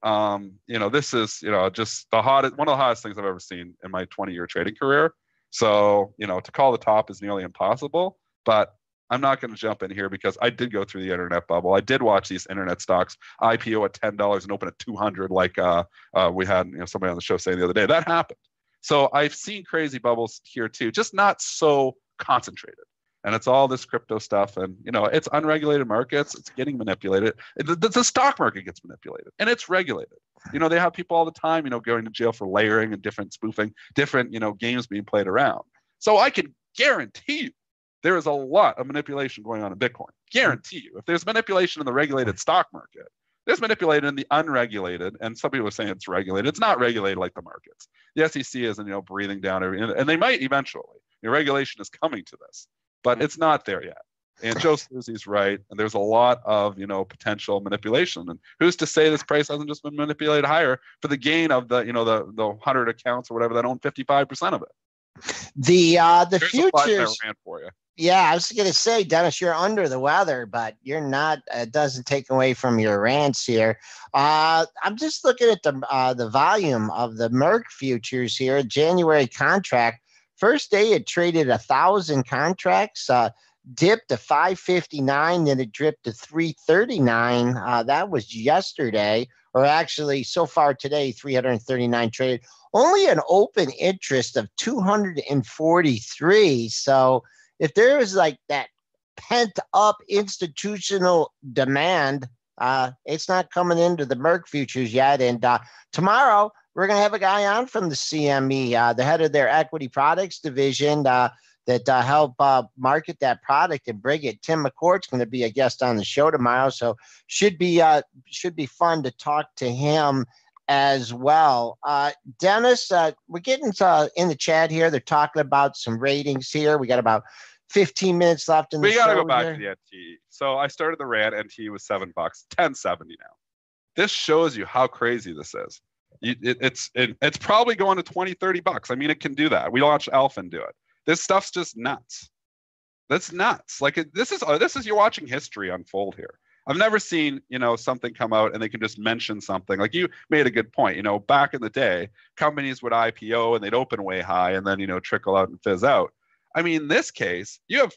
this is, just one of the hottest things I've ever seen in my 20-year trading career. So, to call the top is nearly impossible, but I'm not going to jump in here because I did go through the internet bubble. I did watch these internet stocks IPO at $10 and open at 200, like we had somebody on the show saying the other day. That happened. So I've seen crazy bubbles here too, just not so concentrated. And it's all this crypto stuff, and it's unregulated markets. It's getting manipulated. The stock market gets manipulated, and it's regulated. They have people all the time, going to jail for layering and different spoofing, different games being played around. So I can guarantee you, there is a lot of manipulation going on in Bitcoin. Guarantee you, if there's manipulation in the regulated stock market, there's manipulated in the unregulated. And some people are saying it's regulated. It's not regulated like the markets. The SEC isn't breathing down and they might eventually. Regulation is coming to this. But it's not there yet. And Joe Saluzzi's right. And there's a lot of, potential manipulation. And who's to say this price hasn't just been manipulated higher for the gain of the 100 accounts or whatever that own 55% of it? The futures. I ran for you. Yeah, I was going to say, Dennis, you're under the weather, but you're not. It doesn't take away from your rants here. I'm just looking at the volume of the Merck futures here. January contract. First day it traded 1,000 contracts, dipped to 559, then it dipped to 339. That was yesterday, or actually so far today, 339 traded. Only an open interest of 243. So if there was like that pent up institutional demand, it's not coming into the Merck futures yet. And tomorrow, we're going to have a guy on from the CME, the head of their equity products division that help market that product and bring it. Tim McCourt's going to be a guest on the show tomorrow, so should be fun to talk to him as well. Dennis, we're getting in the chat here. They're talking about some ratings here. We got about 15 minutes left in the show. We got to go back to the NT. So I started the rant. NT was $7, $10.70 now. This shows you how crazy this is. It's probably going to $20-$30. I mean, it can do that. We watched Alphen do it. This stuff's just nuts. That's nuts. Like this is you're watching history unfold here. I've never seen something come out and they can just mention something. Like you made a good point. Back in the day, companies would IPO and they'd open way high and then trickle out and fizz out. I mean, in this case, you have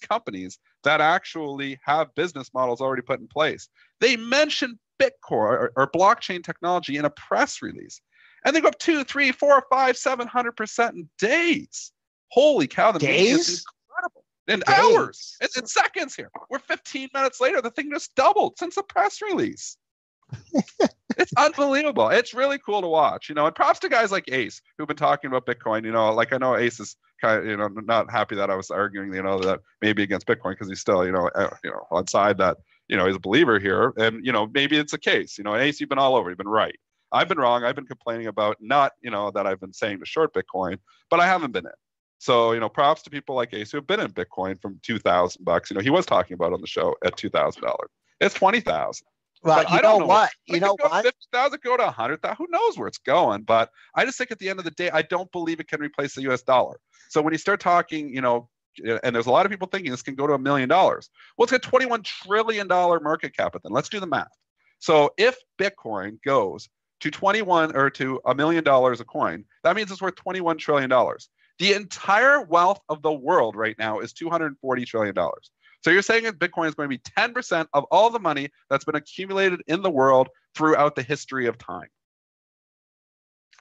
companies that actually have business models already put in place. They mention Bitcoin or blockchain technology in a press release, and they go up 2, 3, 4, 5, 700% in days. Holy cow! The media is incredible. In hours, in seconds here. We're 15 minutes later. The thing just doubled since the press release. It's unbelievable. It's really cool to watch. And props to guys like Ace who've been talking about Bitcoin. Like I know Ace is kind of not happy that I was arguing that maybe against Bitcoin because he's still on side that he's a believer here, and maybe it's a case. Ace, you've been all over. You've been right. I've been wrong. I've been complaining about not that I've been saying to short Bitcoin, but I haven't been in. So, props to people like Ace who have been in Bitcoin from $2,000. He was talking about on the show at $2,000. It's 20,000. Well, but I don't know what? It could go to 50,000, go to 100,000. Who knows where it's going? But I just think at the end of the day, I don't believe it can replace the US dollar. So when you start talking, and there's a lot of people thinking this can go to $1 million. Well, it's a $21 trillion market cap. Then let's do the math. So if Bitcoin goes to 21 or to $1 million a coin, that means it's worth $21 trillion. The entire wealth of the world right now is $240 trillion. So you're saying that Bitcoin is going to be 10% of all the money that's been accumulated in the world throughout the history of time.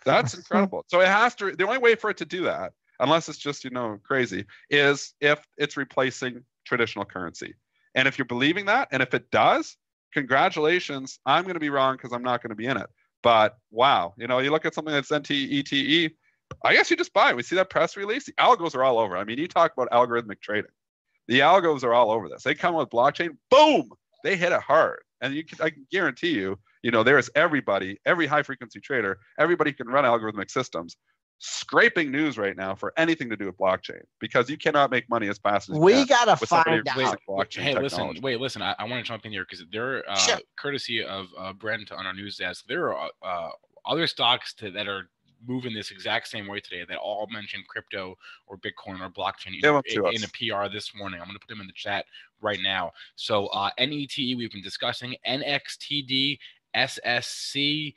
That's incredible. So it has to, the only way for it to do that, unless it's just, crazy, is if it's replacing traditional currency. And if you're believing that, and if it does, congratulations. I'm going to be wrong because I'm not going to be in it. But wow, you look at something that's NTETE, I guess you just buy it. We see that press release. The algos are all over. I mean, you talk about algorithmic trading. The algos are all over this. They come with blockchain, boom, they hit it hard. And I can guarantee you, there is everybody, every high frequency trader, everybody who can run algorithmic systems, scraping news right now for anything to do with blockchain, because you cannot make money as fast as we got to find out. Hey, listen, I want to jump in here because they're sure. Courtesy of Brent on our news desk. There are other stocks that are moving this exact same way today that all mention crypto or Bitcoin or blockchain in a PR this morning. I'm going to put them in the chat right now. So NETE we've been discussing, NXTD, SSC,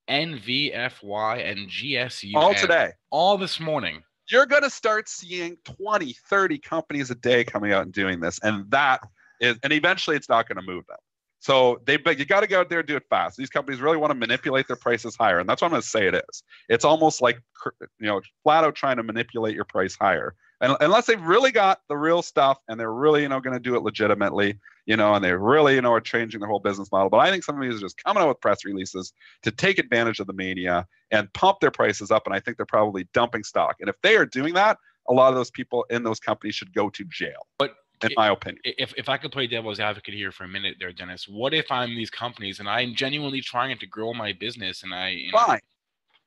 NVFY, and GSU. All today. All this morning. You're going to start seeing 20, 30 companies a day coming out and doing this. And eventually it's not going to move them. So you got to go out there and do it fast. These companies really want to manipulate their prices higher. And that's what I'm going to say it is. It's almost like, flat out trying to manipulate your price higher. And unless they've really got the real stuff and they're really, going to do it legitimately, and they really, are changing their whole business model. But I think some of these are just coming out with press releases to take advantage of the mania and pump their prices up. And I think they're probably dumping stock. And if they are doing that, a lot of those people in those companies should go to jail. But in my opinion, if I could play devil's advocate here for a minute there, Dennis, what if I'm these companies and I'm genuinely trying to grow my business and I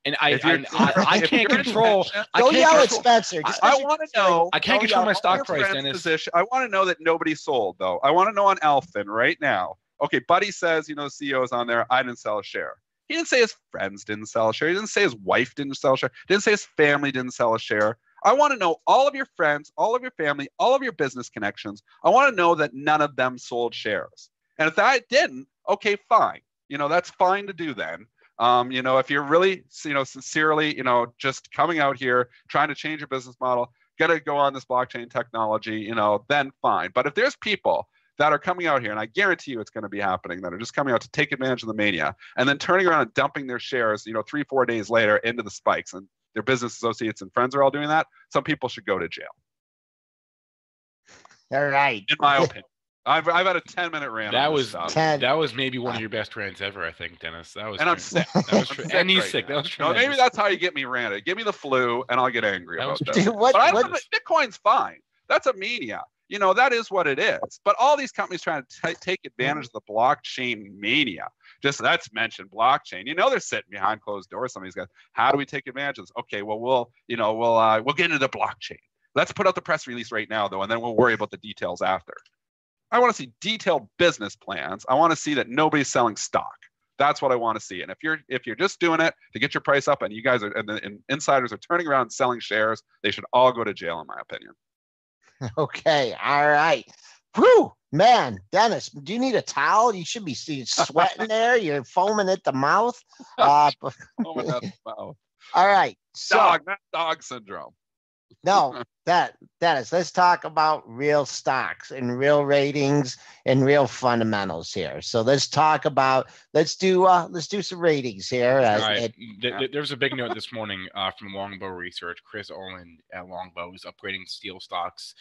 can't control. Don't yell at Spencer. I want to know. I can't control my stock price, Dennis. Position. I want to know that nobody sold, though. I want to know on Alphin right now. Okay, Buddy says, CEO is on there. I didn't sell a share. He didn't say his friends didn't sell a share. He didn't say his wife didn't sell a share. He didn't say his family didn't sell a share. I want to know all of your friends, all of your family, all of your business connections. I want to know that none of them sold shares. And if that didn't, okay, fine. That's fine to do then. If you're really, sincerely, just coming out here, trying to change your business model, got to go on this blockchain technology, then fine. But if there's people that are coming out here, and I guarantee you it's going to be happening, that are just coming out to take advantage of the mania and then turning around and dumping their shares, 3-4 days later into the spikes, and their business associates and friends are all doing that, some people should go to jail. All right. In my opinion. I've had a 10-minute rant. That was maybe one of your best rants ever, I think, Dennis. That was. And I'm sick. And he's sick. That was tremendous. Maybe that's how you get me ranted. Give me the flu, and I'll get angry about that. Dude, but I don't know, Bitcoin's fine. That's a mania. That is what it is. But all these companies trying to take advantage of the blockchain mania. Just let's mention blockchain. They're sitting behind closed doors. Some of these guys. How do we take advantage of this? Okay, well we'll get into the blockchain. Let's put out the press release right now, though, and then we'll worry about the details after. I want to see detailed business plans. I want to see that nobody's selling stock. That's what I want to see. And if you're just doing it to get your price up, and you guys and insiders are turning around and selling shares, they should all go to jail, in my opinion. Okay, all right. Whew, man, Dennis, do you need a towel? You should be sweating there. You're foaming at the mouth. Foaming at the mouth. All right. So, dog syndrome. No, Dennis, let's talk about real stocks and real ratings and real fundamentals here. So let's do some ratings here. All right. There's a big note this morning from Longbow Research. Chris Olin at Longbow is upgrading steel stocks.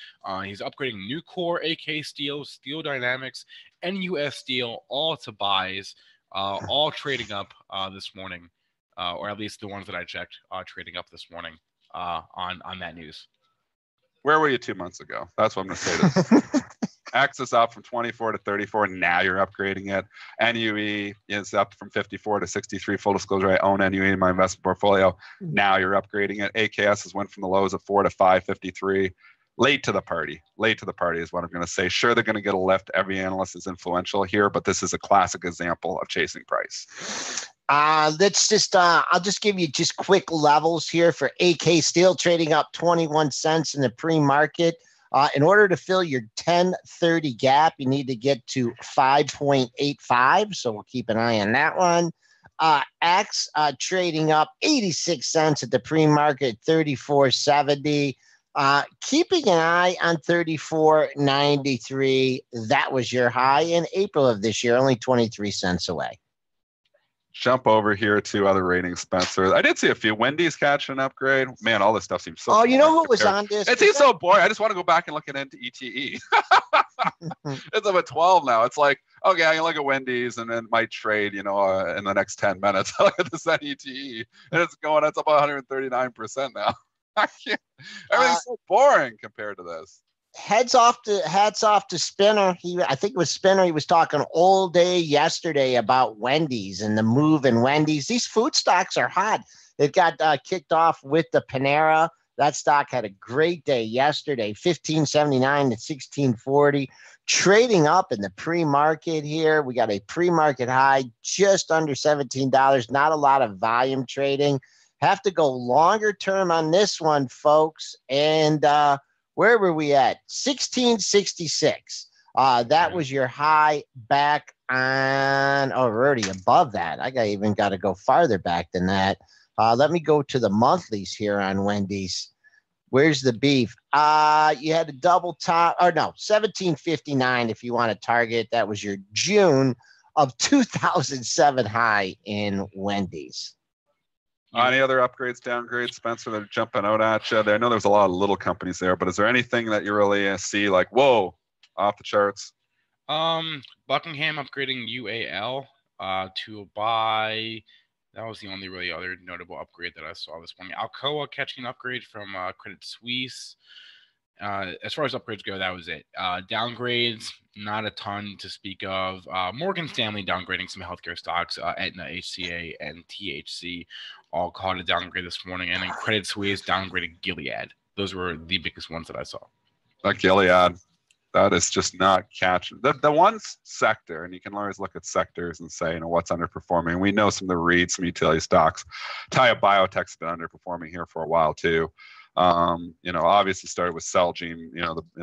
He's upgrading Nucor, AK Steel, Steel Dynamics, NUS Steel, all to buys, all trading up this morning, or at least the ones that I checked, trading up this morning. On that news. Where were you 2 months ago? That's what I'm going to say to this. X is up from 24 to 34. Now you're upgrading it. NUE is up from 54 to 63. Full disclosure, I own NUE in my investment portfolio. Now you're upgrading it. AKS has went from the lows of 4 to 553. Late to the party. Late to the party is what I'm going to say. Sure, they're going to get a lift. Every analyst is influential here, but this is a classic example of chasing price. Let's just, I'll just give you just quick levels here for AK Steel trading up 21 cents in the pre-market. In order to fill your 1030 gap, you need to get to 5.85. So we'll keep an eye on that one. X trading up 86 cents at the pre-market, 34.70. Keeping an eye on 34.93. That was your high in April of this year, only 23 cents away. Jump over here to other ratings, Spencer. I did see a few. Wendy's catching an upgrade. Man, all this stuff seems so boring. You know who was on this? It seems so boring. I just want to go back and look into ETE. It's up at 12 now. It's like, okay, I can look at Wendy's and then might trade, in the next 10 minutes. I look at this at ETE, and it's up 139% now. I can't. Everything's so boring compared to this. Hats off to Spinner. I think it was Spinner. He was talking all day yesterday about Wendy's and the move in Wendy's. These food stocks are hot. It got kicked off with the Panera. That stock had a great day yesterday, 15.79 to 16.40, trading up in the pre-market here. We got a pre-market high just under $17. Not a lot of volume trading. Have to go longer term on this one, folks. And where were we at? 1666. That was your high back on. Oh, we're already above that. I got to go farther back than that. Let me go to the monthlies here on Wendy's. Where's the beef? You had a double top, or no, 1759 if you want to target. That was your June of 2007 high in Wendy's. Any other upgrades, downgrades, Spencer, that are jumping out at you? I know there's a lot of little companies there, but is there anything that you really see like, whoa, off the charts? Buckingham upgrading UAL to a buy. That was the only really other notable upgrade that I saw this morning. Alcoa catching an upgrade from Credit Suisse. As far as upgrades go, that was it. Downgrades, not a ton to speak of. Morgan Stanley downgrading some healthcare stocks. Aetna, HCA, and THC all caught a downgrade this morning. And then Credit Suisse downgraded Gilead. Those were the biggest ones that I saw. Gilead, that is just not catching. The one sector, and you can always look at sectors and say, what's underperforming. We know some of the REITs, some utility stocks. Taya Biotech's been underperforming here for a while too. Obviously started with Celgene,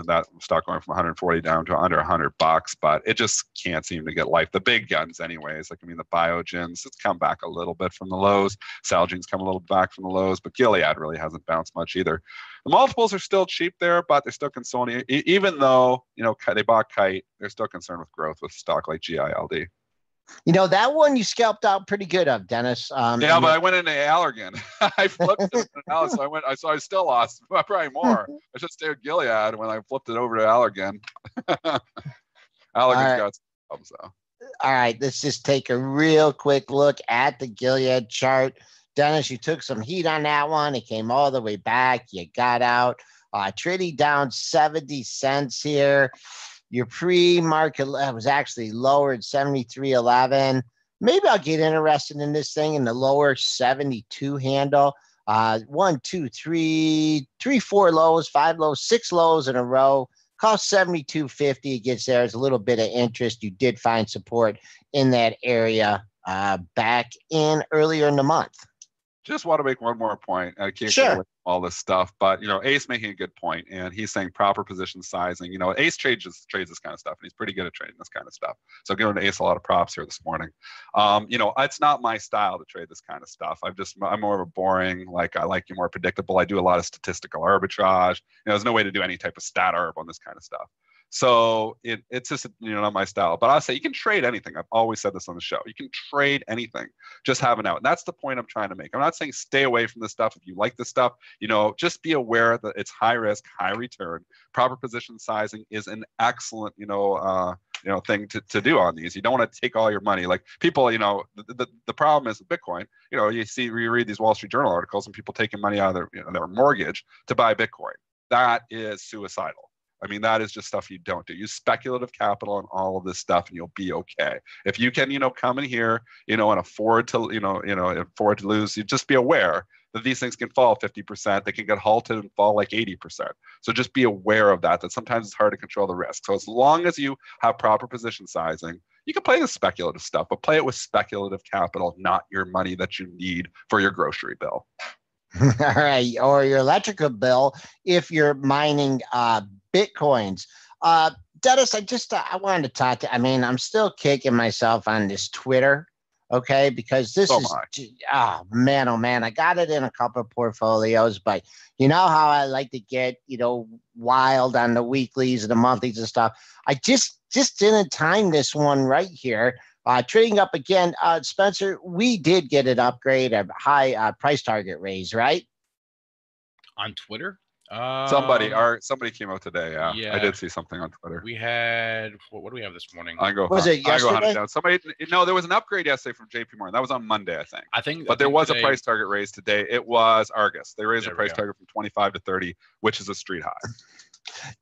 that stock going from 140 down to under $100, but it just can't seem to get life. The big guns anyways, the Biogens, it's come back a little bit from the lows. Celgene's come a little back from the lows, but Gilead really hasn't bounced much either. The multiples are still cheap there, but they're still consolidating. Even though, they bought Kite, they're still concerned with growth with stock like GILD. That one you scalped out pretty good of, Dennis. Yeah, but I went into Allergan. I flipped it out, so I still lost probably more. I should stay with Gilead when I flipped it over to Allergan. Allergan's got some problems, though. All right, let's just take a real quick look at the Gilead chart. Dennis, you took some heat on that one. It came all the way back. You got out. Trading down 70 cents here. Your pre-market was actually lowered 73.11. Maybe I'll get interested in this thing in the lower 72 handle. 1, 2, 3, 4 lows, 5 lows, 6 lows in a row. Cost 72.50. It gets there. There's a little bit of interest. You did find support in that area back in earlier in the month. Just want to make one more point. I can't sure. Get away from all this stuff, but Ace making a good point, and he's saying proper position sizing. Ace trades this kind of stuff, and he's pretty good at trading this kind of stuff. So giving Ace a lot of props here this morning. It's not my style to trade this kind of stuff. I'm more of a boring, I like you more predictable. I do a lot of statistical arbitrage. There's no way to do any type of stat arb on this kind of stuff. So it's just not my style. But I'll say you can trade anything. I've always said this on the show. You can trade anything. Just have an out. And that's the point I'm trying to make. I'm not saying stay away from this stuff. If you like this stuff, just be aware that it's high risk, high return. Proper position sizing is an excellent, thing to do on these. You don't want to take all your money. Like people, the problem is with Bitcoin. You read these Wall Street Journal articles and people taking money out of their mortgage to buy Bitcoin. That is suicidal. I mean, that is just stuff you don't do. Use speculative capital on all of this stuff and you'll be okay. If you can, come in here, and afford to, afford to lose, you just be aware that these things can fall 50%. They can get halted and fall like 80%. So just be aware of that sometimes it's hard to control the risk. So as long as you have proper position sizing, you can play the speculative stuff, but play it with speculative capital, not your money that you need for your grocery bill. All right, or your electrical bill if you're mining Bitcoins. Dennis, I wanted to talk to, I'm still kicking myself on this Twitter, okay, because this oh man, I got it in a couple of portfolios, but you know how I like to get, wild on the weeklies and the monthlies and stuff. I just didn't time this one right here. Trading up again, Spencer, we did get an upgrade, a high price target raise, right? On Twitter? Somebody came out today. Yeah, I did see something on Twitter. We had, what do we have this morning? Was it yesterday? There was an upgrade yesterday from JP Morgan. That was on Monday, I think. But there was a price target raise today. It was Argus. They raised the price target from 25 to 30, which is a street high.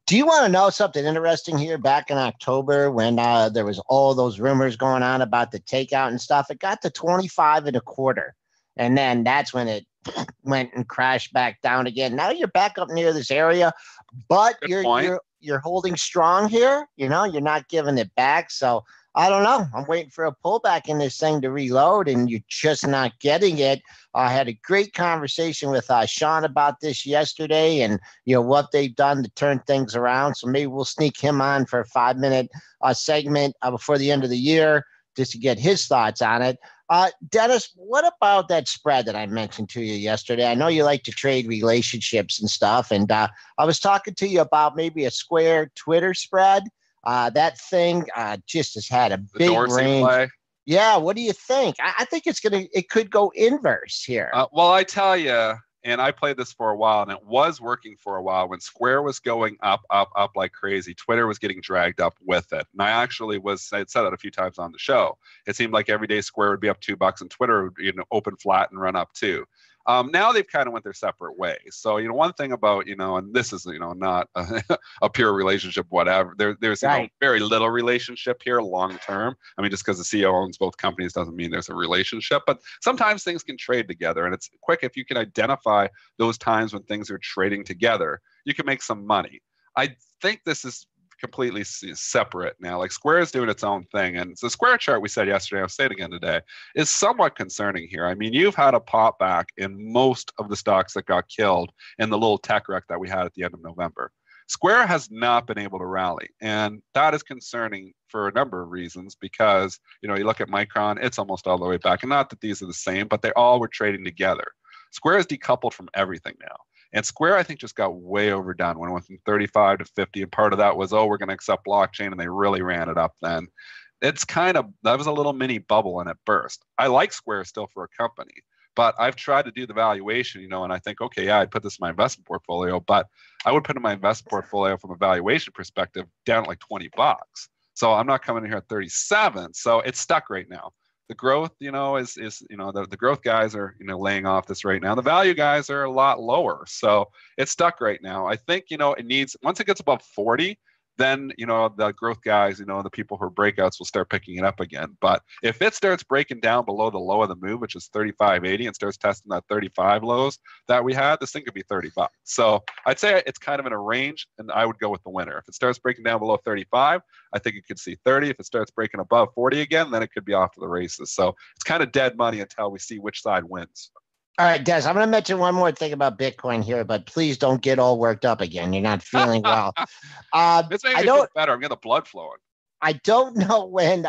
Do you want to know something interesting here? Back in October, when there was all those rumors going on about the takeout and stuff, it got to 25 and a quarter. And then that's when it went and crashed back down again. Now you're back up near this area, but you're holding strong here. You're not giving it back. So I don't know. I'm waiting for a pullback in this thing to reload, and you're just not getting it. I had a great conversation with Sean about this yesterday, and what they've done to turn things around. So maybe we'll sneak him on for a 5-minute segment before the end of the year just to get his thoughts on it. Dennis, what about that spread that I mentioned to you yesterday? I know you like to trade relationships and stuff, and I was talking to you about maybe a Square Twitter spread. That thing just has had a big range. Play. Yeah, what do you think? I think it could go inverse here. Well, I tell you, and I played this for a while, and it was working for a while. When Square was going up like crazy, Twitter was getting dragged up with it. And I had said it a few times on the show. It seemed like every day Square would be up $2 and Twitter would open flat and run up too. Now they've kind of went their separate ways. So, one thing about, and this is, not a pure relationship, whatever. There's very little relationship here long term. Just because the CEO owns both companies doesn't mean there's a relationship. But sometimes things can trade together. And it's quick if you can identify those times when things are trading together, you can make some money. I think this is completely separate now. Like Square is doing its own thing, and the Square chart we said yesterday, I'll say it again today, is somewhat concerning here. You've had a pop back in most of the stocks that got killed in the little tech wreck that we had at the end of November. Square has not been able to rally, and that is concerning for a number of reasons because, you look at Micron, it's almost all the way back, and not that these are the same, but they all were trading together. Square is decoupled from everything now. And Square, I think, just got way overdone when it went from 35 to 50. And part of that was, we're going to accept blockchain. And they really ran it up then. That was a little mini bubble and it burst. I like Square still for a company, but I've tried to do the valuation, and I think, okay, yeah, I'd put this in my investment portfolio, but I would put in my investment portfolio from a valuation perspective down at like $20. So I'm not coming in here at 37. So it's stuck right now. The growth, is the growth guys are, laying off this right now. The value guys are a lot lower. So it's stuck right now. I think, it needs, once it gets above 40, then, the growth guys, the people who are breakouts will start picking it up again. But if it starts breaking down below the low of the move, which is 35.80, and starts testing that 35 lows that we had, this thing could be $30. So I'd say it's kind of in a range, and I would go with the winner. If it starts breaking down below 35, I think it could see 30. If it starts breaking above 40 again, then it could be off to the races. So it's kind of dead money until we see which side wins. All right, Des, I'm going to mention one more thing about Bitcoin here, but please don't get all worked up again. You're not feeling well. It's making me feel better. I'm getting the blood flowing. I don't know when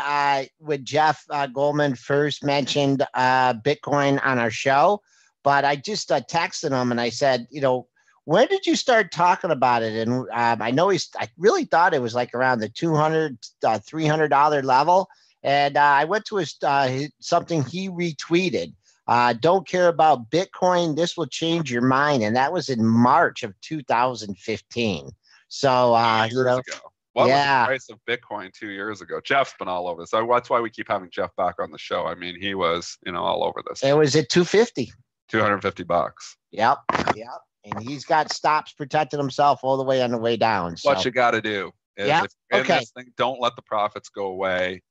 Jeff Goldman first mentioned Bitcoin on our show, but I just texted him and I said, when did you start talking about it? And I really thought it was like around the $200, $300 level. And I went to his something he retweeted. Don't care about Bitcoin. This will change your mind. And that was in March of 2015. So, ago. What was the price of Bitcoin 2 years ago? Jeff's been all over this. That's why we keep having Jeff back on the show. He was, all over this. It was at 250. $250. Yep. And he's got stops protecting himself all the way on the way down. So. What you got to do is Yeah, if you're in okay. this thing, don't let the profits go away.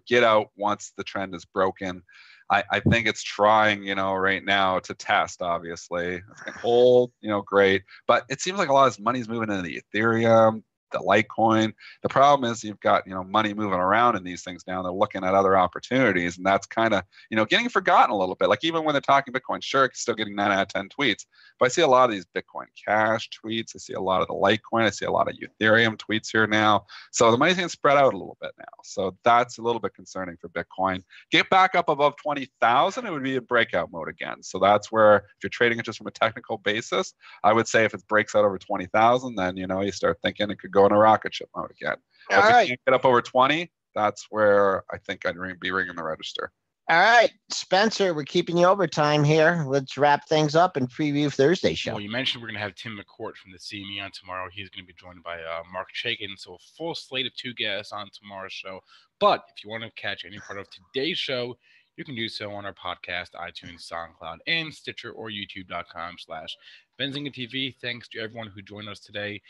Get out once the trend is broken. I think it's trying, right now to test, obviously. It's going to hold, great. But it seems like a lot of this money's moving into the Ethereum, the Litecoin. The problem is you've got, money moving around in these things now. They're looking at other opportunities, and that's kind of, getting forgotten a little bit. Like even when they're talking Bitcoin, sure, it's still getting 9 out of 10 tweets. But I see a lot of these Bitcoin Cash tweets. I see a lot of the Litecoin. I see a lot of Ethereum tweets here now. So the money's getting spread out a little bit now. So that's a little bit concerning for Bitcoin. Get back up above 20,000, it would be in breakout mode again. So that's where, if you're trading it just from a technical basis, I would say if it breaks out over 20,000, then, you start thinking it could go into rocket ship mode again. But if you can't get up over 20, that's where I think I'd be ringing the register. All right, Spencer, we're keeping you overtime here. Let's wrap things up and preview Thursday show. Well, you mentioned we're going to have Tim McCourt from the CME on tomorrow. He's going to be joined by Mark Chaikin. So a full slate of 2 guests on tomorrow's show. But if you want to catch any part of today's show, you can do so on our podcast, iTunes, SoundCloud, and Stitcher, or youtube.com/BenzingaTV. Thanks to everyone who joined us today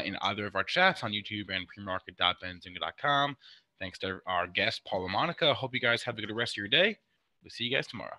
in either of our chats on YouTube and premarket.benzinga.com. Thanks to our guest, Paul LaMonica. Hope you guys have a good rest of your day. We'll see you guys tomorrow.